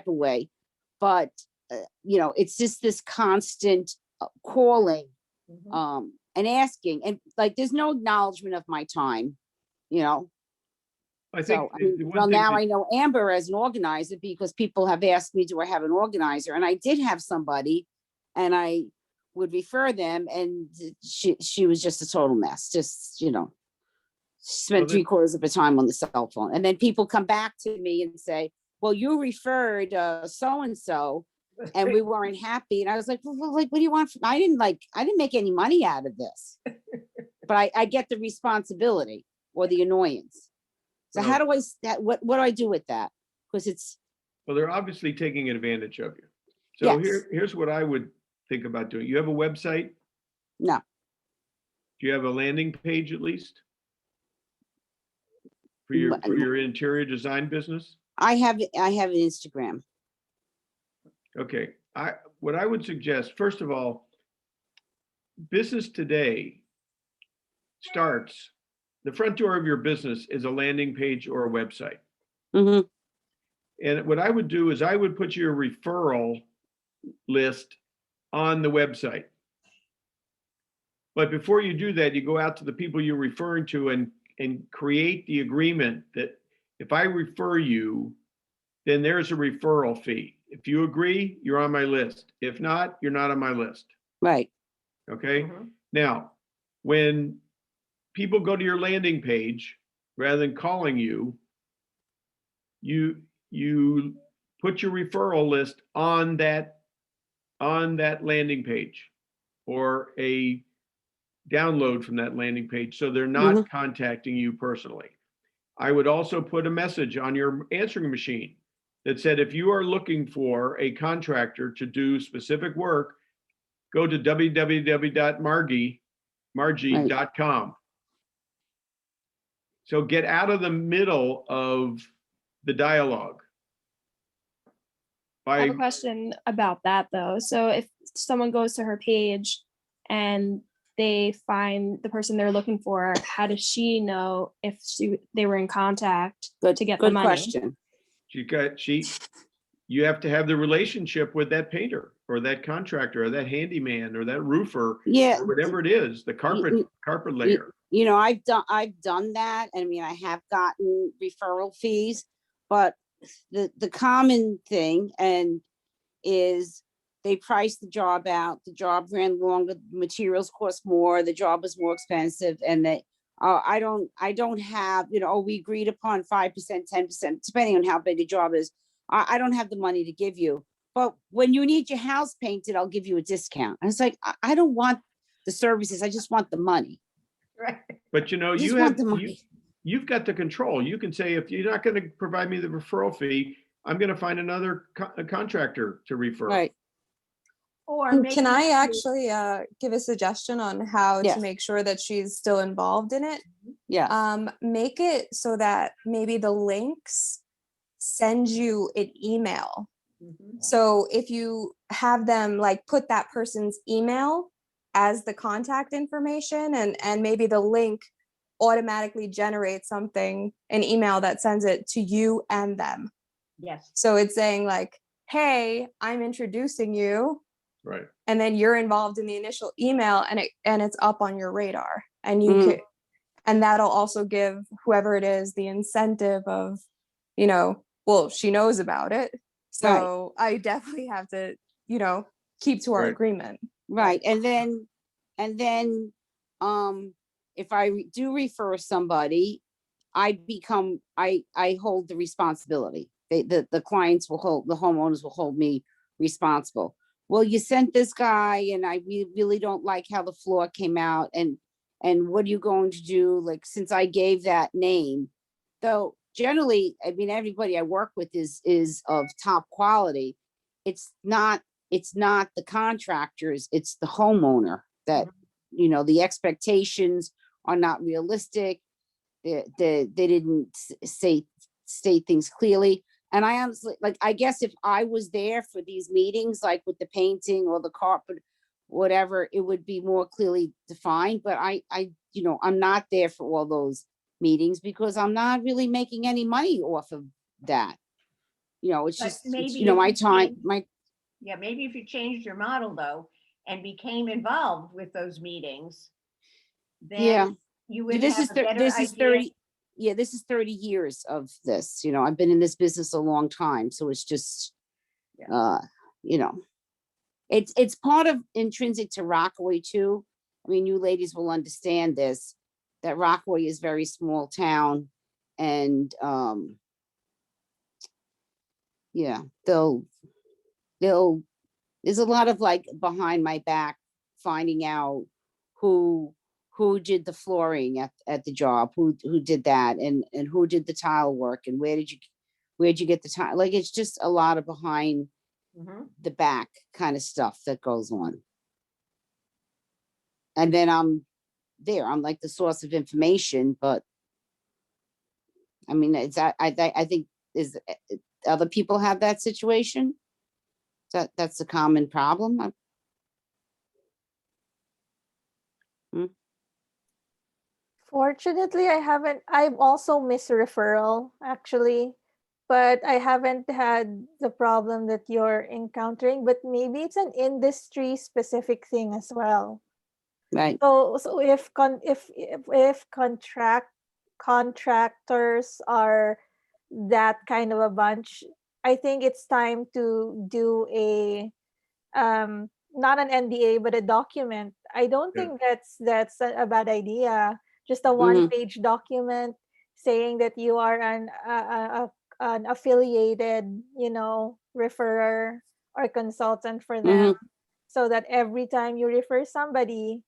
Speaker 9: way. But it's just this constant calling and asking, and like there's no acknowledgement of my time.
Speaker 2: I think
Speaker 9: now I know Amber as an organizer because people have asked me, do I have an organizer? And I did have somebody and I would refer them and she was just a total mess. Just, spent 3/4 of the time on the cell phone. And then people come back to me and say, well, you referred so-and-so and we weren't happy. And I was like, well, like, what do you want? I didn't make any money out of this, but I get the responsibility or the annoyance. So how do what do I do with that? Because
Speaker 2: well, they're obviously taking advantage of you. So
Speaker 9: yes.
Speaker 2: Here's what I would think about doing. You have a website?
Speaker 9: No.
Speaker 2: Do you have a landing page at least? For your interior design business?
Speaker 9: I have an Instagram.
Speaker 2: Okay. What I would suggest, first of all, business today starts, the front door of your business is a landing page or a website.
Speaker 9: Mm-hmm.
Speaker 2: And what I would do is I would put your referral list on the website. But before you do that, you go out to the people you're referring to and create the agreement that if I refer you, then there's a referral fee. If you agree, you're on my list. If not, you're not on my list.
Speaker 9: Right.
Speaker 2: Okay. Now, when people go to your landing page, rather than calling you, you put your referral list on that landing page or a download from that landing page. So they're not contacting you personally. I would also put a message on your answering machine that said, if you are looking for a contractor to do specific work, go to www.margie.com. So get out of the middle of the dialogue.
Speaker 4: I have
Speaker 2: By,
Speaker 4: a question about that though. So if someone goes to her page and they find the person they're looking for, how does she know if they were in contact
Speaker 9: Good,
Speaker 4: to get the
Speaker 9: good
Speaker 4: money?
Speaker 9: question.
Speaker 2: you have to have the relationship with that painter or that contractor or that handyman or that roofer,
Speaker 9: Yeah.
Speaker 2: or whatever it is, the carpet layer.
Speaker 9: You know, I've done that. I mean, I have gotten referral fees, but the common thing is they price the job out, the job ran longer, materials cost more, the job was more expensive, and I don't have, you know, oh, we agreed upon 5%, 10%, depending on how big the job is. I don't have the money to give you, but when you need your house painted, I'll give you a discount. And it's like, I don't want the services, I just want the money.
Speaker 5: Right.
Speaker 2: But you know,
Speaker 9: I just want the money.
Speaker 2: you've got the control. You can say, if you're not going to provide me the referral fee, I'm going to find another contractor to refer.
Speaker 9: Right.
Speaker 5: Or
Speaker 10: And
Speaker 5: maybe
Speaker 10: can I
Speaker 5: you-
Speaker 10: actually give a suggestion on how
Speaker 9: Yes.
Speaker 10: to make sure that she's still involved in it?
Speaker 9: Yeah.
Speaker 10: Make it so that maybe the links send you an email.
Speaker 5: Mhm.
Speaker 10: So if you have them like put that person's email as the contact information, and maybe the link automatically generates something, an email that sends it to you and them.
Speaker 5: Yes.
Speaker 10: So it's saying like, hey, I'm introducing you.
Speaker 2: Right.
Speaker 10: And then you're involved in the initial email, and it's up on your radar, and you
Speaker 9: Mhm.
Speaker 10: could, and that'll also give whoever it is the incentive of, you know, well, she knows about it, so I definitely have to, you know, keep to our
Speaker 2: Right.
Speaker 10: agreement.
Speaker 9: Right. And then if I do refer somebody, I hold the responsibility. The clients will hold, the homeowners will hold me responsible. Well, you sent this guy and I really don't like how the floor came out, and what are you going to do? Like, since I gave that name, though generally, I mean, everybody I work with is of top quality. It's not the contractors, it's the homeowner that, you know, the expectations are not realistic. They didn't state things clearly. And I honestly, like, I guess if I was there for these meetings, like with the painting or the carpet, whatever, it would be more clearly defined. But I, you know, I'm not there for all those meetings because I'm not really making any money off of that. You know, it's
Speaker 5: But
Speaker 9: just,
Speaker 5: maybe
Speaker 9: you know,
Speaker 5: if
Speaker 9: my
Speaker 5: you
Speaker 9: time,
Speaker 5: change- Yeah, maybe if you changed your model though, and became involved with those meetings,
Speaker 9: Yeah.
Speaker 5: then you would
Speaker 9: This
Speaker 5: have
Speaker 9: is
Speaker 5: a better
Speaker 9: this is
Speaker 5: idea.
Speaker 9: 30, yeah, this is 30 years of this, you know, I've been in this business a long time, so it's just, you know, it's part of intrinsic to Rockaway too. I mean, you ladies will understand this, that Rockaway is very small town, and yeah, they'll there's a lot of like behind my back finding out who did the flooring at the job, who did that, and who did the tile work, and where'd you get the tile, like, it's just a lot of behind
Speaker 5: Mhm.
Speaker 9: the back kind of stuff that goes on. And then I'm like the source of information, but I mean, it's I think is other people have that situation. That's a common problem.
Speaker 8: Fortunately, I haven't. I've also missed a referral actually, but I haven't had the problem that you're encountering. But maybe it's an industry specific thing as well.
Speaker 9: Right.
Speaker 8: So if contractors are that kind of a bunch, I think it's time to do a not an NDA but a document. I don't
Speaker 2: Yeah.
Speaker 8: think that's a bad idea. Just a
Speaker 9: Mhm.
Speaker 8: one-page document saying that you are an affiliated, you know, referrer or consultant for them, so that every time you refer somebody,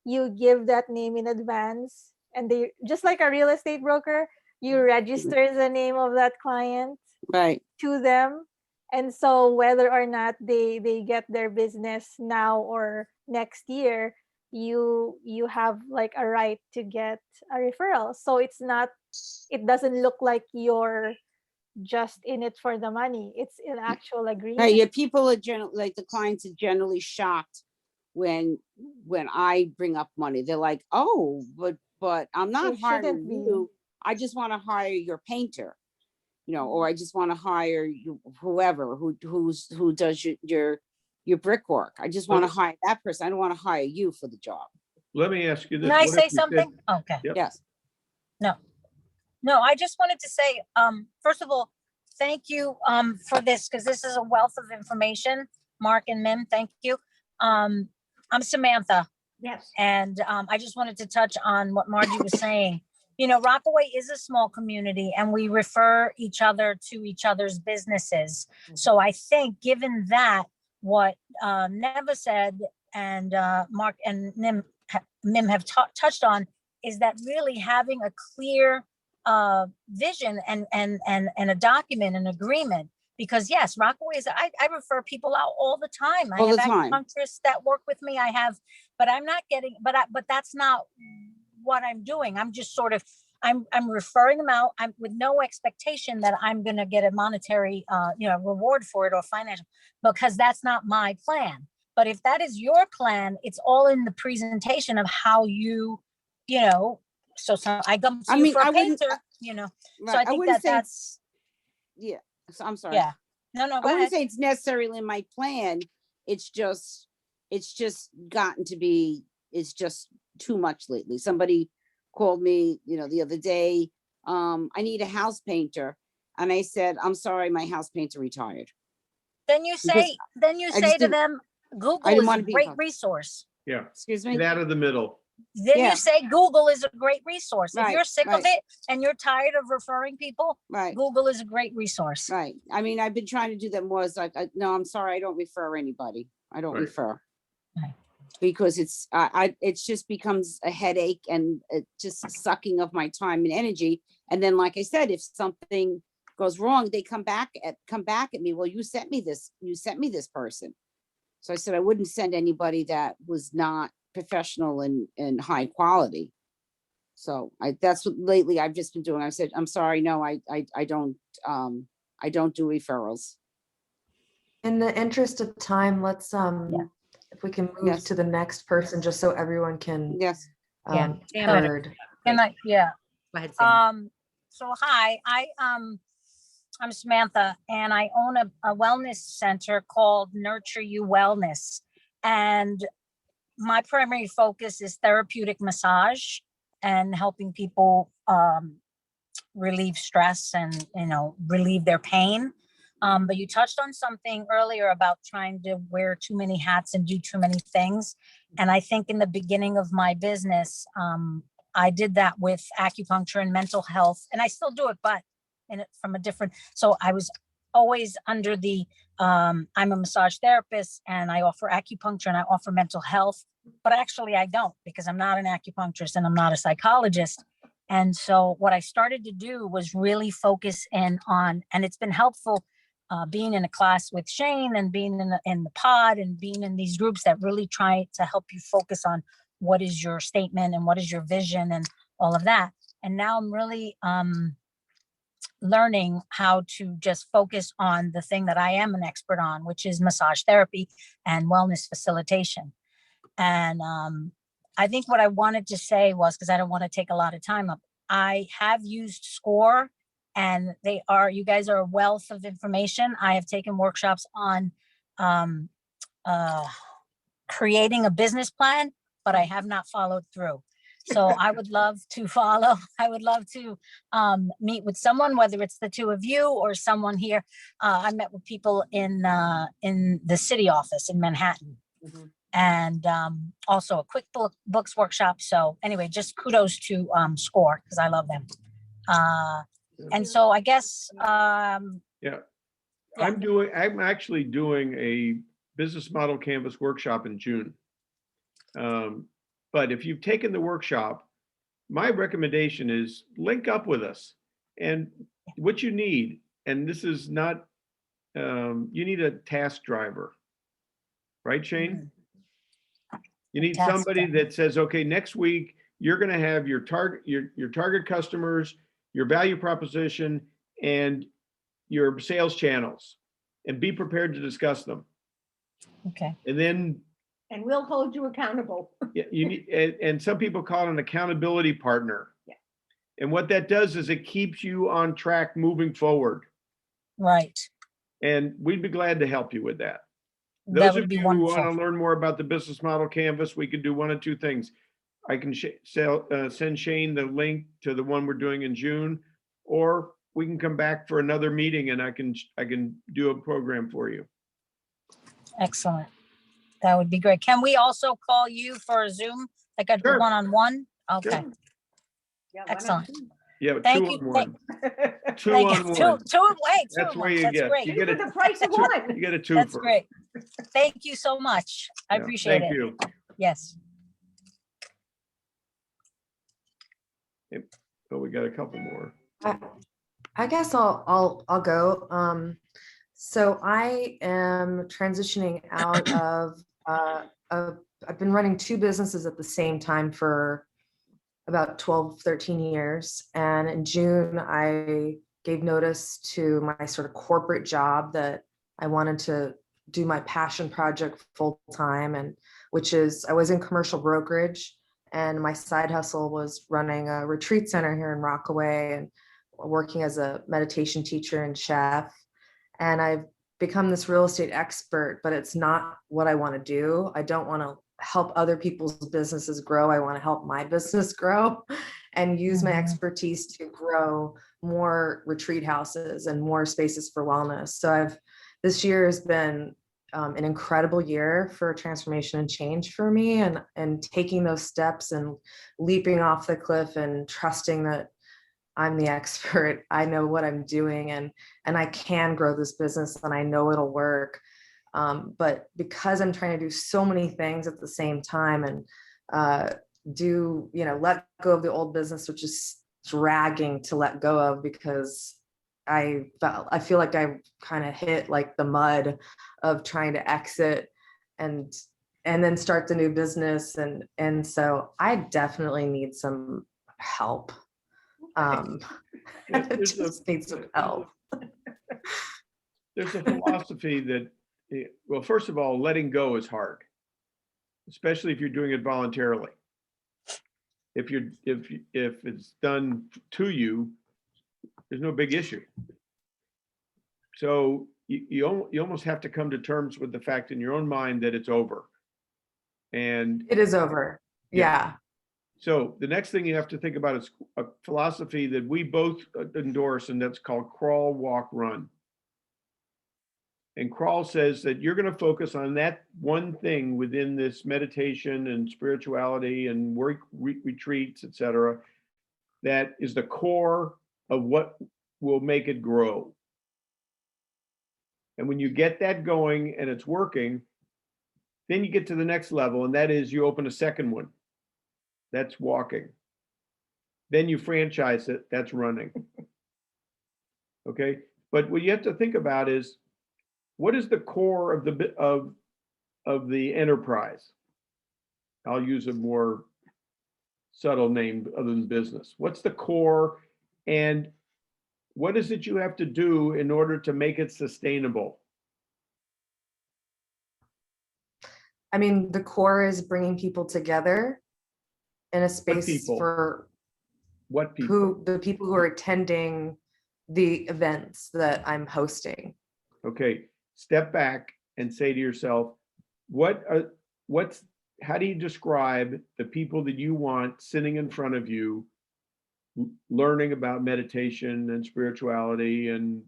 Speaker 8: you give that name in advance, and they, just like a real estate broker, you register the name of that client
Speaker 9: Right.
Speaker 8: to them. And so whether or not they get their business now or next year, you have like a right to get a referral. So it's not, it doesn't look like you're just in it for the money. It's an actual agreement.
Speaker 9: Right, yeah, people are generally, like the clients are generally shocked when I bring up money. They're like, oh, but I'm not
Speaker 8: It
Speaker 9: hiring
Speaker 8: shouldn't be.
Speaker 9: you. I just want to hire your painter, you know, or I just want to hire you, whoever who does your brickwork. I just want to hire that person. I don't want to hire you for the job.
Speaker 2: Let me ask you this.
Speaker 1: Can I
Speaker 2: What if
Speaker 1: say
Speaker 2: we said-
Speaker 1: something? Okay.
Speaker 2: Yep.
Speaker 9: Yes.
Speaker 1: No, I just wanted to say, first of all, thank you for this, because this is a wealth of information. Mark and Mim, thank you. I'm Samantha,
Speaker 5: Yes.
Speaker 1: and I just wanted to touch on what Margie was saying. You know, Rockaway is a small community, and we refer each other to each other's businesses. So I think, given that, what Neva said and Mark and Mim have touched on is that really having a clear vision and a document, an agreement. Because yes, Rockaway is, I refer people out all the time.
Speaker 9: All
Speaker 1: I
Speaker 9: the
Speaker 1: have
Speaker 9: time.
Speaker 1: acupuncturists that work with me. I have, but I'm not getting, but that's not what I'm doing. I'm just sort of, I'm referring them out. I'm with no expectation that I'm going to get a monetary, reward for it or financial, because that's not my plan. But if that is your plan, it's all in the presentation of how you know, so I come to
Speaker 9: I
Speaker 1: you
Speaker 9: mean,
Speaker 1: for a
Speaker 9: I wouldn't-
Speaker 1: painter, you know. So
Speaker 9: Right,
Speaker 1: I think
Speaker 9: wouldn't say
Speaker 1: that's,
Speaker 9: yeah. So I'm sorry.
Speaker 1: yeah. No,
Speaker 9: I
Speaker 1: go
Speaker 9: wouldn't
Speaker 1: ahead.
Speaker 9: say it's necessarily in my plan. It's just gotten to be, it's just too much lately. Somebody called me, you know, the other day, I need a house painter. And I said, I'm sorry, my house painter retired.
Speaker 1: Then you
Speaker 9: Because
Speaker 1: say,
Speaker 9: just
Speaker 1: to
Speaker 9: didn't-
Speaker 1: them,
Speaker 9: I
Speaker 1: Google
Speaker 9: didn't
Speaker 1: is a
Speaker 9: wanna be
Speaker 1: great
Speaker 9: involved.
Speaker 1: resource.
Speaker 2: Yeah,
Speaker 9: Excuse me?
Speaker 2: get out of the middle.
Speaker 1: Then
Speaker 9: Yeah.
Speaker 1: you say Google is a great resource. If
Speaker 9: Right,
Speaker 1: you're sick of
Speaker 9: right.
Speaker 1: it and you're tired of referring people,
Speaker 9: Right,
Speaker 1: Google is a great resource.
Speaker 9: right. I mean, I've been trying to do that more. It's like, no, I'm sorry, I don't refer anybody. I don't
Speaker 2: Right.
Speaker 9: refer.
Speaker 1: Right.
Speaker 9: Because it just becomes a headache and it just sucking of my time and energy. And then, like I said, if something goes wrong, they come back at me. Well, you sent me this person. So I said I wouldn't send anybody that was not professional and high quality. So that's what lately I've just been doing. I said, I'm sorry, no, I don't do referrals.
Speaker 3: In the interest of time, let's if we can move
Speaker 9: Yes.
Speaker 3: to the next person, just so everyone can
Speaker 9: Yes.
Speaker 1: Yeah.
Speaker 3: heard.
Speaker 1: And yeah. Go ahead, Sam.
Speaker 11: So hi, I'm Samantha, and I own a wellness center called Nurture You Wellness. And my primary focus is therapeutic massage and helping people relieve stress and, relieve their pain. But you touched on something earlier about trying to wear too many hats and do too many things. And I think in the beginning of my business, I did that with acupuncture and mental health, and I still do it, but from a different, so I was always under the, I'm a massage therapist and I offer acupuncture and I offer mental health, but actually I don't, because I'm not an acupuncturist and I'm not a psychologist. And so what I started to do was really focus in on, and it's been helpful being in a class with Shane and being in the pod and being in these groups that really try to help you focus on what is your statement and what is your vision and all of that. And now I'm really learning how to just focus on the thing that I am an expert on, which is massage therapy and wellness facilitation. And I think what I wanted to say was, because I don't want to take a lot of time up, I have used SCORE, and you guys are a wealth of information. I have taken workshops on creating a business plan, but I have not followed through. So I would love to follow. I would love to meet with someone, whether it's the two of you or someone here. I met with people in the city office in Manhattan.
Speaker 9: Mhm.
Speaker 11: And also a QuickBooks workshop. So anyway, just kudos to SCORE, because I love them. And so I guess
Speaker 2: Yeah. I'm actually doing a business model canvas workshop in June. But if you've taken the workshop, my recommendation is link up with us. And what you need, and this is not, you need a task driver, right, Shane? You need
Speaker 11: That's
Speaker 2: somebody
Speaker 11: good.
Speaker 2: that says, okay, next week, you're gonna have your target customers, your value proposition, and your sales channels, and be prepared to discuss them.
Speaker 11: Okay.
Speaker 2: And then
Speaker 5: And we'll hold you accountable.
Speaker 2: you need, and some people call it an accountability partner.
Speaker 5: Yeah.
Speaker 2: And what that does is it keeps you on track moving forward.
Speaker 11: Right.
Speaker 2: And we'd be glad to help you with that.
Speaker 11: That
Speaker 2: Those
Speaker 11: would
Speaker 2: of
Speaker 11: be
Speaker 2: you who want to
Speaker 11: wonderful.
Speaker 2: learn more about the business model canvas, we could do one of two things. I can send Shane the link to the one we're doing in June, or we can come back for another meeting and I can do a program for you.
Speaker 11: Excellent. That would be great. Can we also call you for a Zoom, like a
Speaker 2: Sure.
Speaker 11: one-on-one? Okay,
Speaker 2: Sure.
Speaker 5: Yeah, why not?
Speaker 11: excellent.
Speaker 2: Yeah,
Speaker 11: Thank
Speaker 2: two
Speaker 11: you.
Speaker 2: on one. Two
Speaker 11: Thank
Speaker 2: on
Speaker 11: you.
Speaker 2: one.
Speaker 11: Two
Speaker 2: That's
Speaker 11: on
Speaker 2: where
Speaker 11: one.
Speaker 2: you
Speaker 11: That's
Speaker 2: get.
Speaker 11: great.
Speaker 2: You get
Speaker 5: For
Speaker 2: a
Speaker 5: the price of
Speaker 2: two.
Speaker 5: one.
Speaker 2: You get a two.
Speaker 11: That's
Speaker 2: for it.
Speaker 11: great. Thank you so much. I
Speaker 2: Yeah,
Speaker 11: appreciate
Speaker 2: thank
Speaker 11: it.
Speaker 2: you.
Speaker 11: Yes.
Speaker 2: But we got a couple more.
Speaker 3: I guess I'll go. So I am transitioning out of I've been running two businesses at the same time for about 12, 13 years. And in June, I gave notice to my sort of corporate job that I wanted to do my passion project full time, and which is I was in commercial brokerage, and my side hustle was running a retreat center here in Rockaway and working as a meditation teacher and chef. And I've become this real estate expert, but it's not what I want to do. I don't want to help other people's businesses grow. I want to help my business grow and use my
Speaker 11: Mhm.
Speaker 3: expertise to grow more retreat houses and more spaces for wellness. So this year has been an incredible year for transformation and change for me, and taking those steps and leaping off the cliff and trusting that I'm the expert. I know what I'm doing, and I can grow this business, and I know it'll work. But because I'm trying to do so many things at the same time and let go of the old business, which is dragging to let go of, because I feel like I kind of hit like the mud of trying to exit and then start the new business. And so I definitely need some help. I just need some help.
Speaker 2: There's a philosophy that, well, first of all, letting go is hard, especially if you're doing it voluntarily. If it's done to you, there's no big issue. So you almost have to come to terms with the fact in your own mind that it's over. And
Speaker 3: it is over. Yeah.
Speaker 2: So the next thing you have to think about is a philosophy that we both endorse, and that's called crawl, walk, run. And crawl says that you're going to focus on that one thing within this meditation and spirituality and work retreats, etc. That is the core of what will make it grow. And when you get that going and it's working, then you get to the next level, and that is you open a second one. That's walking. Then you franchise it. That's running. Okay. But what you have to think about is, what is the core of the enterprise? I'll use a more subtle name other than business. What's the core, and what is it you have to do in order to make it sustainable?
Speaker 3: I mean, the core is bringing people together in a space for
Speaker 2: what people?
Speaker 3: the people who are attending the events that I'm hosting.
Speaker 2: Okay, step back and say to yourself, how do you describe the people that you want sitting in front of you, learning about meditation and spirituality, and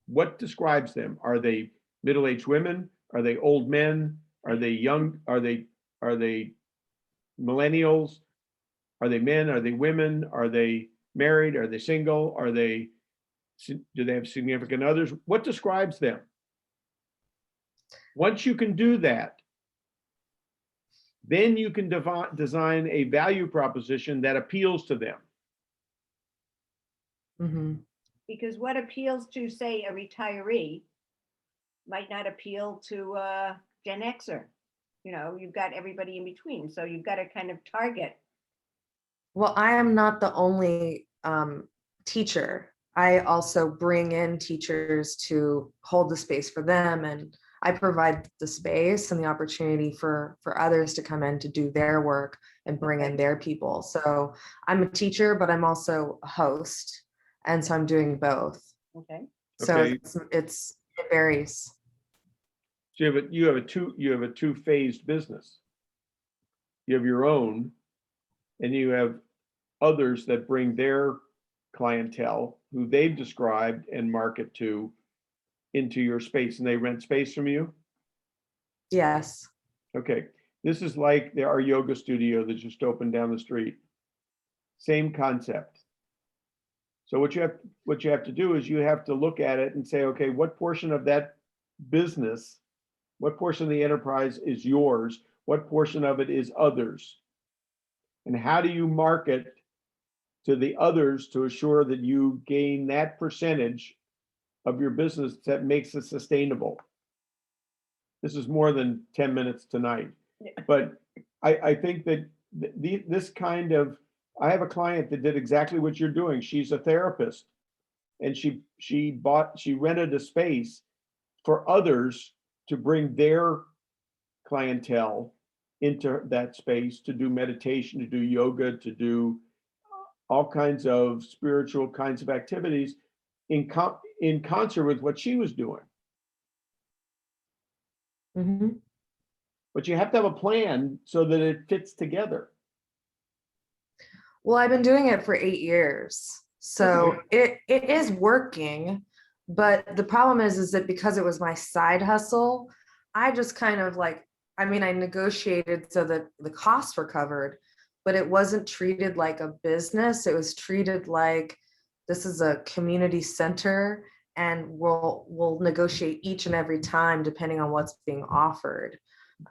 Speaker 2: what describes them? Are they middle-aged women? Are they old men? Are they young? Are they millennials? Are they men? Are they women? Are they married? Are they single? Do they have significant others? What describes them? Once you can do that, then you can design a value proposition that appeals to them.
Speaker 3: Mm-hmm.
Speaker 5: Because what appeals to, say, a retiree might not appeal to a Gen Xer. you know, you've got everybody in between. So you've got to kind of target.
Speaker 3: Well, I am not the only teacher. I also bring in teachers to hold the space for them, and I provide the space and the opportunity for others to come in to do their work and bring in their people. So I'm a teacher, but I'm also a host, and so I'm doing both.
Speaker 5: Okay.
Speaker 3: So
Speaker 2: Okay.
Speaker 3: it varies.
Speaker 2: So you have a two-phased business. You have your own, and you have others that bring their clientele who they've described and market to into your space, and they rent space from you.
Speaker 3: Yes.
Speaker 2: Okay, this is like our yoga studio that just opened down the street. Same concept. So what you have to do is you have to look at it and say, okay, what portion of that business, what portion of the enterprise is yours? What portion of it is others? And how do you market to the others to assure that you gain that percentage of your business that makes it sustainable? This is more than 10 minutes tonight, but I think that this kind of, I have a client that did exactly what you're doing. She's a therapist, and she rented a space for others to bring their clientele into that space to do meditation, to do yoga, to do all kinds of spiritual kinds of activities in concert with what she was doing.
Speaker 3: Mm-hmm.
Speaker 2: But you have to have a plan so that it fits together.
Speaker 3: Well, I've been doing it for 8 years, so it is working. But the problem is that because it was my side hustle, I just kind of like, I mean, I negotiated so that the costs were covered, but it wasn't treated like a business. It was treated like this is a community center, and we'll negotiate each and every time depending on what's being offered.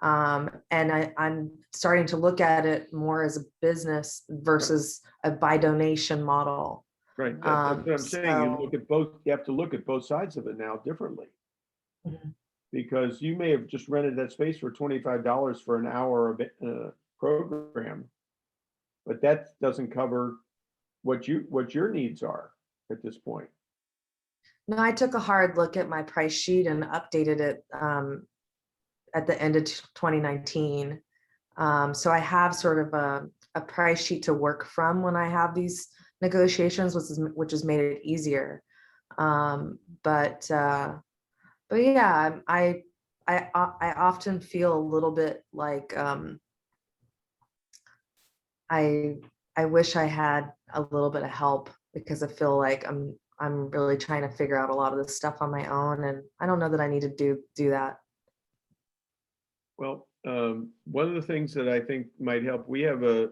Speaker 3: And I'm starting to look at it more as a business versus a by donation model.
Speaker 2: Right. That's what I'm saying. You look at both. You have to look at both sides of it now differently.
Speaker 3: Mm-hmm.
Speaker 2: Because you may have just rented that space for $25 for an hour of program, but that doesn't cover what your needs are at this point.
Speaker 3: No, I took a hard look at my price sheet and updated it at the end of 2019. So I have sort of a price sheet to work from when I have these negotiations, which has made it easier. But yeah, I often feel a little bit like I wish I had a little bit of help, because I feel like I'm really trying to figure out a lot of this stuff on my own, and I don't know that I need to do that.
Speaker 2: Well, one of the things that I think might help, we have a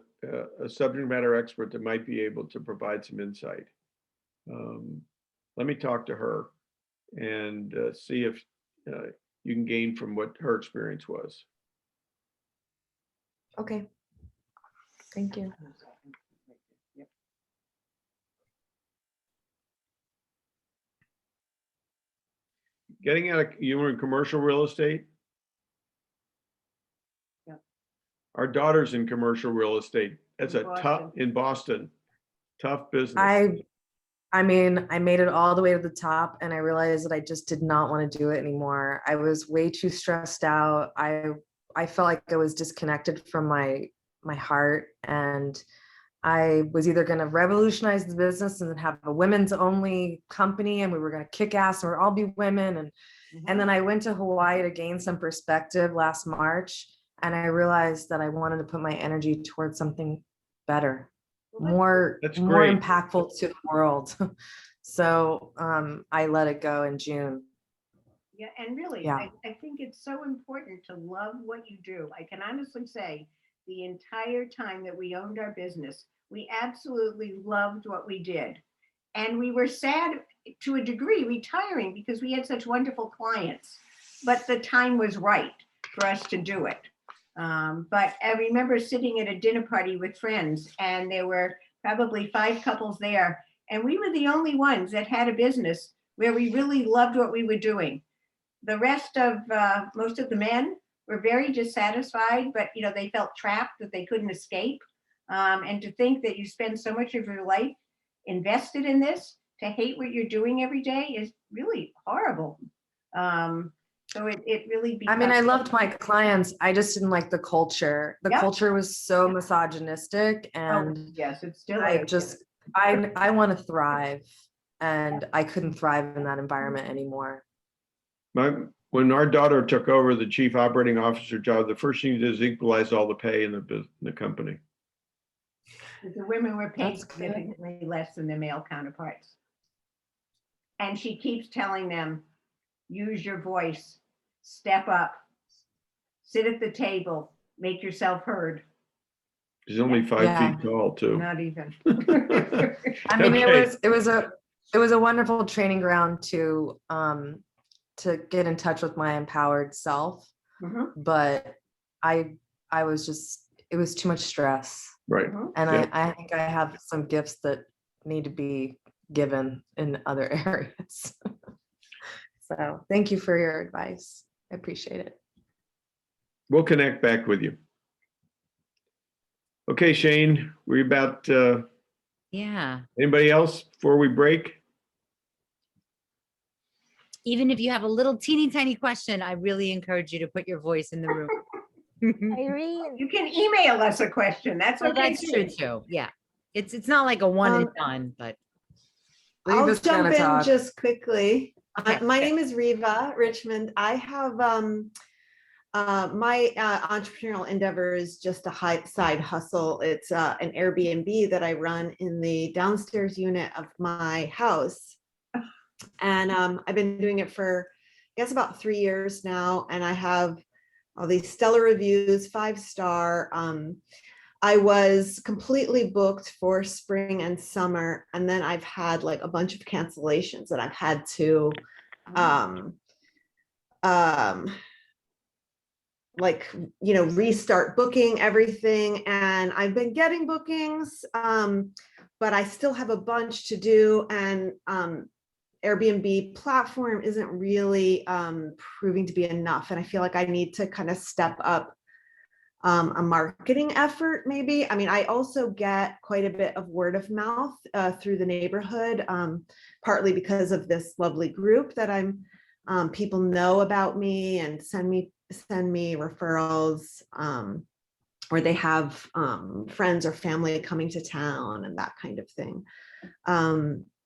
Speaker 2: subject matter expert that might be able to provide some insight. Let me talk to her and see if you can gain from what her experience was.
Speaker 3: Okay. Thank you.
Speaker 2: Getting out of, you were in commercial real estate?
Speaker 5: Yeah.
Speaker 2: Our daughter's in commercial real estate. That's
Speaker 5: In
Speaker 2: in Boston, tough business.
Speaker 3: I mean, I made it all the way to the top, and I realized that I just did not want to do it anymore. I was way too stressed out. I felt like I was disconnected from my heart, and I was either going to revolutionize the business and have a women's only company, and we were going to kick ass and we'd all be women. And then I went to Hawaii to gain some perspective last March, and I realized that I wanted to put my energy towards something better, more impactful to the world. So I let it go in June.
Speaker 5: Yeah, and really,
Speaker 3: Yeah.
Speaker 5: I think it's so important to love what you do. I can honestly say the entire time that we owned our business, we absolutely loved what we did. And we were sad to a degree retiring because we had such wonderful clients, but the time was right for us to do it. But I remember sitting at a dinner party with friends, and there were probably 5 couples there, and we were the only ones that had a business where we really loved what we were doing. The rest of most of the men were very dissatisfied, but they felt trapped that they couldn't escape. And to think that you spend so much of your life invested in this, to hate what you're doing every day is really horrible. So it really
Speaker 3: I mean, I
Speaker 5: becomes-
Speaker 3: loved my clients. I just didn't like the culture. The
Speaker 5: Yep.
Speaker 3: culture was so misogynistic,
Speaker 5: Oh,
Speaker 3: and
Speaker 5: yes, it's still.
Speaker 3: I
Speaker 5: is.
Speaker 3: just, I want to thrive, and I couldn't thrive in that environment anymore.
Speaker 2: When our daughter took over the chief operating officer job, the first thing she did is equalize all the pay in the company.
Speaker 5: The women were paid
Speaker 3: That's good.
Speaker 5: significantly less than their male counterparts. And she keeps telling them, use your voice, step up, sit at the table, make yourself heard.
Speaker 2: She's only 5
Speaker 3: Yeah.
Speaker 2: feet tall too.
Speaker 5: Not even.
Speaker 3: I mean,
Speaker 2: Okay.
Speaker 3: it was a wonderful training ground to get in touch with my empowered self,
Speaker 5: Mhm,
Speaker 3: but I was just, it was too much stress.
Speaker 2: Right.
Speaker 5: mhm.
Speaker 3: And
Speaker 2: Yeah.
Speaker 3: I think I have some gifts that need to be given in other areas. So thank you for your advice. I appreciate it.
Speaker 2: We'll connect back with you. Okay, Shane, we're about,
Speaker 1: Yeah.
Speaker 2: anybody else before we break?
Speaker 1: Even if you have a little teeny tiny question, I really encourage you to put your voice in the room.
Speaker 8: Irene,
Speaker 5: You can email us a question. That's
Speaker 1: Well,
Speaker 5: okay.
Speaker 1: that's true too. Yeah. It's not like a one and done, but
Speaker 3: I'll
Speaker 12: I'll jump in just quickly.
Speaker 1: Okay,
Speaker 12: My
Speaker 1: okay.
Speaker 12: name is Riva Richmond. I have my entrepreneurial endeavor is just a side hustle. It's an Airbnb that I run in the downstairs unit of my house. And I've been doing it for, I guess, about 3 years now. And I have all these stellar reviews, 5-star. I was completely booked for spring and summer, and then I've had like a bunch of cancellations that I've had to restart booking everything, and I've been getting bookings, but I still have a bunch to do, and Airbnb platform isn't really proving to be enough, and I feel like I need to kind of step up a marketing effort, maybe. I mean, I also get quite a bit of word of mouth through the neighborhood, partly because of this lovely group that people know about me and send me referrals, or they have friends or family coming to town and that kind of thing.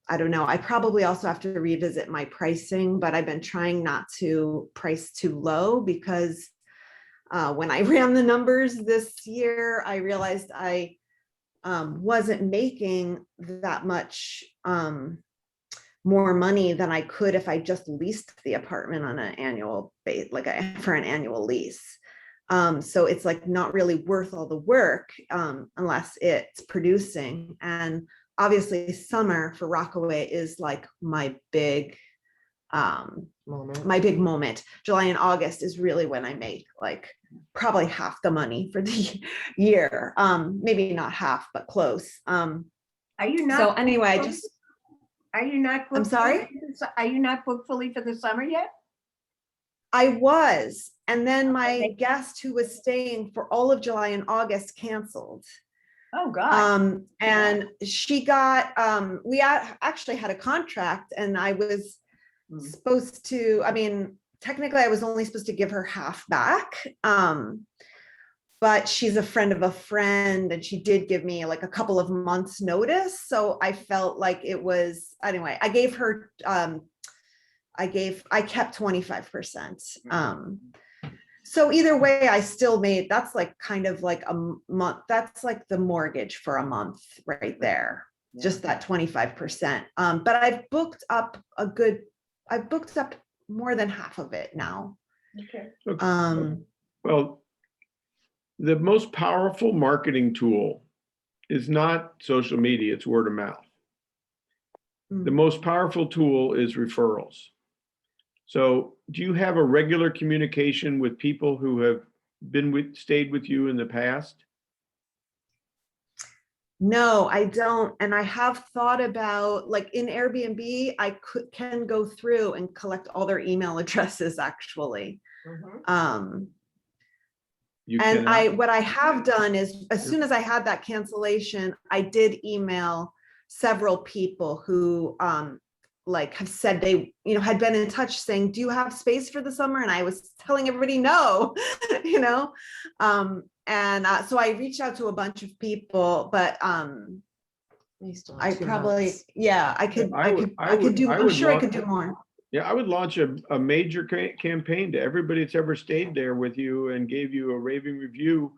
Speaker 12: I don't know. I probably also have to revisit my pricing, but I've been trying not to price too low because when I ran the numbers this year, I realized I wasn't making that much more money than I could if I just leased the apartment on an annual base, for an annual lease. So it's like not really worth all the work unless it's producing. And obviously summer for Rockaway is like my big moment. July and August is really when I make like probably half the money for the year. Maybe not half, but close.
Speaker 5: Are you not?
Speaker 12: So anyway,
Speaker 5: Are you not?
Speaker 12: I'm sorry?
Speaker 5: Are you not booked fully for the summer yet?
Speaker 12: I was, and then my
Speaker 5: Okay.
Speaker 12: guest who was staying for all of July and August canceled.
Speaker 5: Oh, God.
Speaker 12: And she got, we actually had a contract, and I was supposed to, I mean, technically I was only supposed to give her half back. But she's a friend of a friend, and she did give me like a couple of months notice. So I felt like it was, anyway, I gave her, I kept 25%. So either way, I still made, that's like kind of like a month, that's like the mortgage for a month right there, just that 25%. But I've booked up more than half of it now.
Speaker 5: Okay.
Speaker 2: Well, the most powerful marketing tool is not social media, it's word of mouth. The most powerful tool is referrals. So do you have a regular communication with people who have stayed with you in the past?
Speaker 12: No, I don't. And I have thought about, like, in Airbnb, I can go through and collect all their email addresses actually.
Speaker 2: You
Speaker 12: And
Speaker 2: cannot.
Speaker 12: what I have done is, as soon as I had that cancellation, I did email several people who like have said they, had been in touch saying, do you have space for the summer? And I was telling everybody no, so I reached out to a bunch of people, but I probably, I could do, I'm sure I could do more.
Speaker 2: Yeah, I would launch a major campaign to everybody that's ever stayed there with you and gave you a raving review,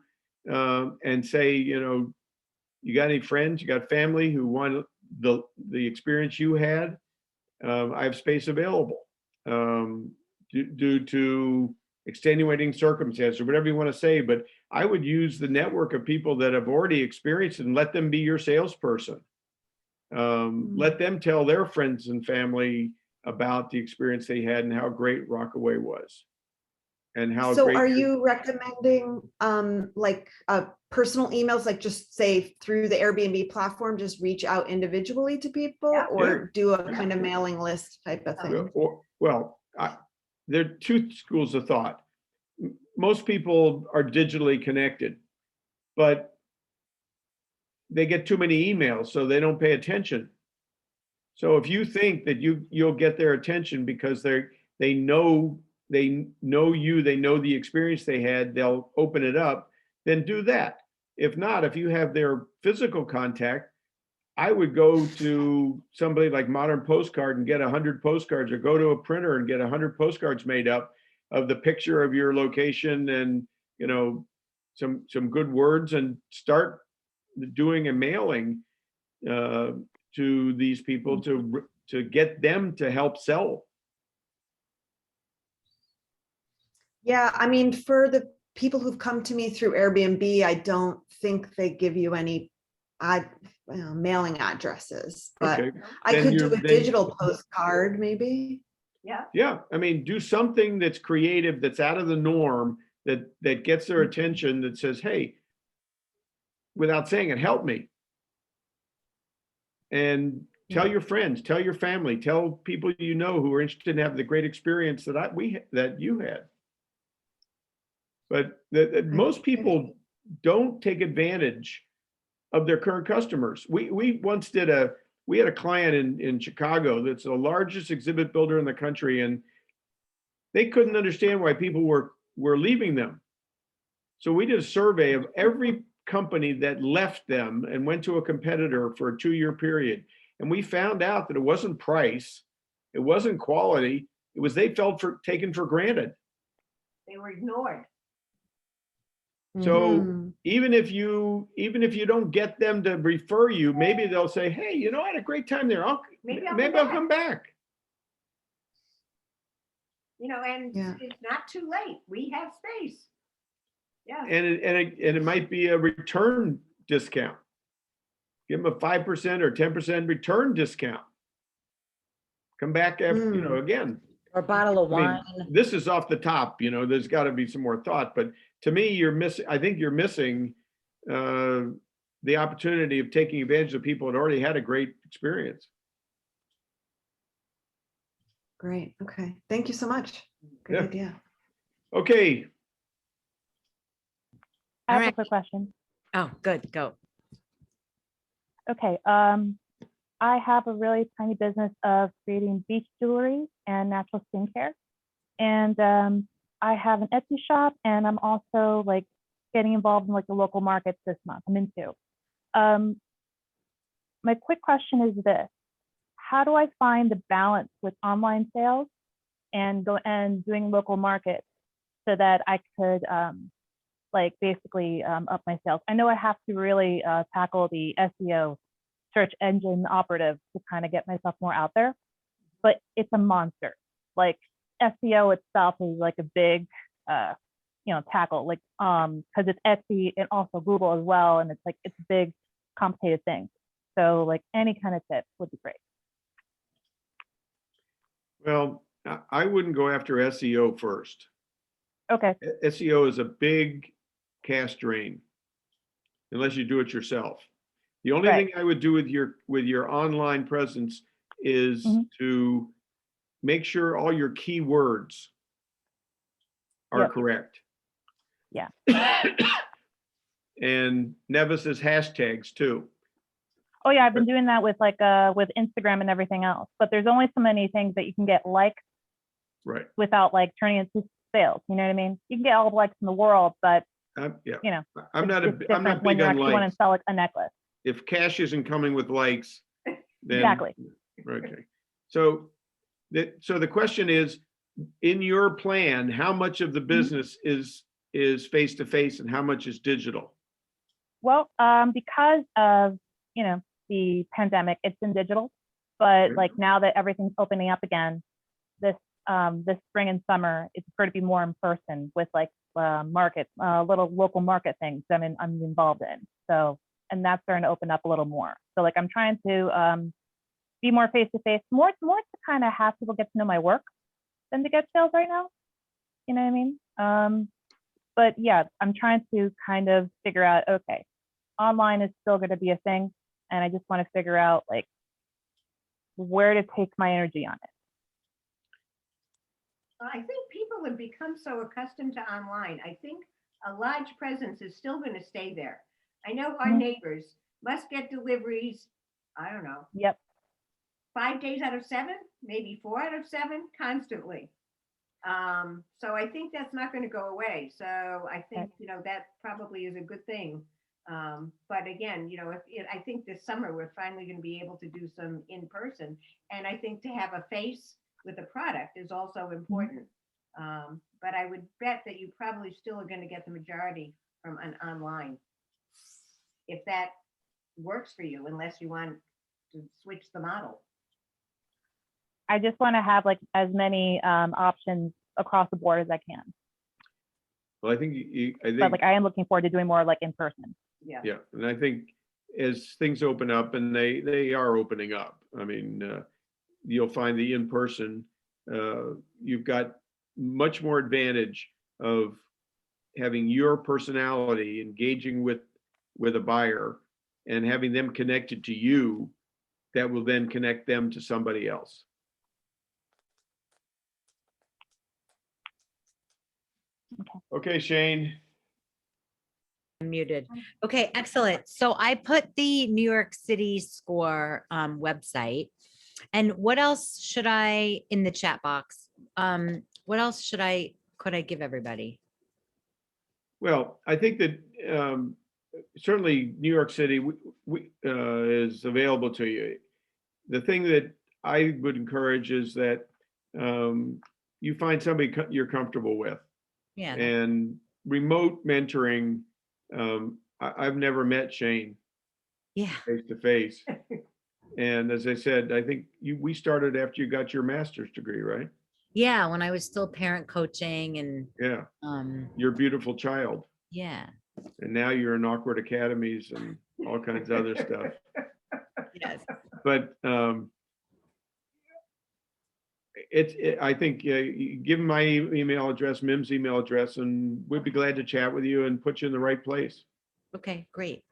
Speaker 2: and say, you got any friends, you got family who want the experience you had? I have space available, due to extenuating circumstances or whatever you want to say. But I would use the network of people that have already experienced it and let them be your salesperson. Let them tell their friends and family about the experience they had and how great Rockaway was. And how
Speaker 12: So
Speaker 2: great
Speaker 12: are you recommending like personal emails, like just say through the Airbnb platform, just reach out individually to people, or do a kind of mailing list type of thing?
Speaker 2: There are two schools of thought. Most people are digitally connected, but they get too many emails, so they don't pay attention. So if you think that you'll get their attention because they know you, they know the experience they had, they'll open it up, then do that. If not, if you have their physical contact, I would go to somebody like Modern Postcard and get 100 postcards, or go to a printer and get 100 postcards made up of the picture of your location and, some good words, and start doing a mailing to these people to get them to help sell.
Speaker 12: Yeah, I mean, for the people who've come to me through Airbnb, I don't think they give you any mailing addresses, but
Speaker 2: Okay.
Speaker 12: I could do a digital postcard maybe.
Speaker 2: Yeah, I mean, do something that's creative, that's out of the norm, that gets their attention, that says, hey, without saying it, help me. And tell your friends, tell your family, tell people who are interested in having the great experience that you had. But most people don't take advantage of their current customers. We once we had a client in Chicago that's the largest exhibit builder in the country, and they couldn't understand why people were leaving them. So we did a survey of every company that left them and went to a competitor for a 2-year period. And we found out that it wasn't price, it wasn't quality, it was they felt taken for granted.
Speaker 5: They were ignored.
Speaker 2: So even if you don't get them to refer you, maybe they'll say, hey, I had a great time there. Maybe I'll come back.
Speaker 5: And it's not too late. We have space. Yeah.
Speaker 2: And it might be a return discount. Give them a 5% or 10% return discount. Come back after, again.
Speaker 1: Or a bottle of wine.
Speaker 2: This is off the top, there's got to be some more thought, but to me, I think you're missing the opportunity of taking advantage of people that already had a great experience.
Speaker 12: Great. Okay. Thank you so much. Good idea.
Speaker 2: Okay.
Speaker 13: I have
Speaker 1: All
Speaker 13: a
Speaker 1: right.
Speaker 13: quick question.
Speaker 1: Oh, good. Go.
Speaker 13: Okay. I have a really tiny business of creating beach jewelry and natural skincare. And I have an Etsy shop, and I'm also like getting involved in like the local markets this month. I'm into. My quick question is this: how do I find the balance with online sales and doing local markets so that I could basically up my sales? I know I have to really tackle the SEO, search engine operative, to kind of get myself more out there, but it's a monster. Like SEO itself is like a big tackle, like because it's Etsy and also Google as well, and it's a big complicated thing. So like any kind of tips would be great.
Speaker 2: Well, I wouldn't go after SEO first.
Speaker 13: Okay.
Speaker 2: SEO is a big cash drain unless you do it yourself. The only thing I would do with your online presence is to make sure all your keywords are correct.
Speaker 13: Yeah.
Speaker 2: And Nevis is hashtags too.
Speaker 13: Oh yeah, I've been doing that with with Instagram and everything else. But there's only so many things that you can get likes
Speaker 2: Right.
Speaker 13: without like turning into sales. You know what I mean? You can get all the likes in the world, but
Speaker 2: Yeah.
Speaker 13: you know,
Speaker 2: I'm not
Speaker 13: it's
Speaker 2: I'm not
Speaker 13: different when
Speaker 2: big
Speaker 13: you
Speaker 2: on
Speaker 13: actually want
Speaker 2: likes.
Speaker 13: to sell like a necklace.
Speaker 2: If cash isn't coming with likes, then
Speaker 13: Exactly.
Speaker 2: okay. So the question is, in your plan, how much of the business is face to face and how much is digital?
Speaker 13: Well, because of the pandemic, it's in digital. But like now that everything's opening up again, this spring and summer, it's going to be more in person with like market, little local market things that I'm involved in. So, and that's starting to open up a little more. So like I'm trying to be more face to face, more to kind of have people get to know my work than to get sales right now. You know what I mean? But yeah, I'm trying to kind of figure out, okay, online is still going to be a thing, and I just want to figure out like where to take my energy on it.
Speaker 5: I think people have become so accustomed to online. I think a large presence is still going to stay there. I know our neighbors must get deliveries, I don't know.
Speaker 13: Yep.
Speaker 5: 5 days out of 7, maybe 4 out of 7, constantly. So I think that's not going to go away. So I think, that probably is a good thing. But again, I think this summer we're finally going to be able to do some in person. And I think to have a face with a product is also important. But I would bet that you probably still are going to get the majority from an online, if that works for you, unless you want to switch the model.
Speaker 13: I just want to have like as many options across the board as I can.
Speaker 2: Well, I think
Speaker 13: But like I am looking forward to doing more like in person.
Speaker 5: Yeah.
Speaker 2: Yeah, and I think as things open up, and they are opening up, I mean, you'll find the in person, you've got much more advantage of having your personality engaging with a buyer and having them connected to you that will then connect them to somebody else. Okay, Shane.
Speaker 1: Muted. Okay, excellent. So I put the New York City score website. And what else should I, in the chat box, what else could I give everybody?
Speaker 2: Well, I think that certainly New York City is available to you. The thing that I would encourage is that you find somebody you're comfortable with.
Speaker 1: Yeah.
Speaker 2: And remote mentoring, I've never met Shane.
Speaker 1: Yeah.
Speaker 2: Face to face. And as I said, I think we started after you got your master's degree, right?
Speaker 1: Yeah, when I was still parent coaching and
Speaker 2: yeah, your beautiful child.
Speaker 1: Yeah.
Speaker 2: And now you're in Awkward Academies and all kinds of other stuff.
Speaker 1: Yes.
Speaker 2: But I think give my email address, Mim's email address, and we'd be glad to chat with you and put you in the right place.
Speaker 1: Okay, great.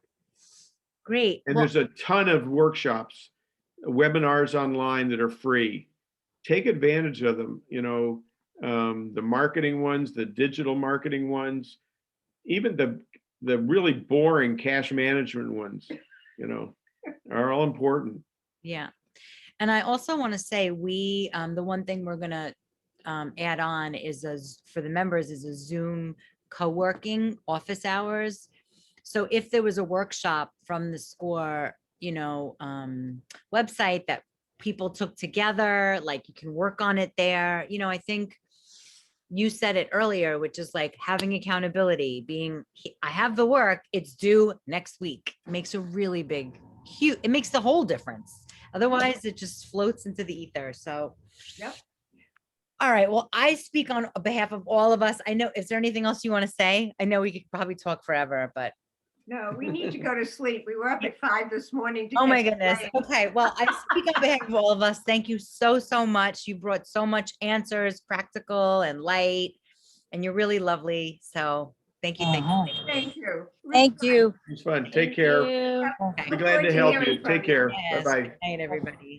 Speaker 1: Great.
Speaker 2: And there's a ton of workshops, webinars online that are free. Take advantage of them. The marketing ones, the digital marketing ones, even the really boring cash management ones, are all important.
Speaker 1: Yeah. And I also want to say the one thing we're going to add on is for the members is a Zoom co-working office hours. So if there was a workshop from the SCORE, website that people took together, like you can work on it there. I think you said it earlier, which is like having accountability, I have the work, it's due next week. It makes a really huge, it makes the whole difference. Otherwise, it just floats into the ether. So,
Speaker 5: yep.
Speaker 1: All right. Well, I speak on behalf of all of us. I know, is there anything else you want to say? I know we could probably talk forever, but.
Speaker 5: No, we need to go to sleep. We were up at 5 this morning.
Speaker 1: Oh my goodness. Okay. Well, I speak on behalf of all of us. Thank you so much. You brought so much answers, practical and light, and you're really lovely. So thank you.
Speaker 5: Thank you.
Speaker 11: Thank you.
Speaker 2: It's fun. Take care.
Speaker 1: Okay.
Speaker 2: Be glad to help you. Take care.
Speaker 1: Yes.
Speaker 2: Bye-bye.
Speaker 1: Good night, everybody.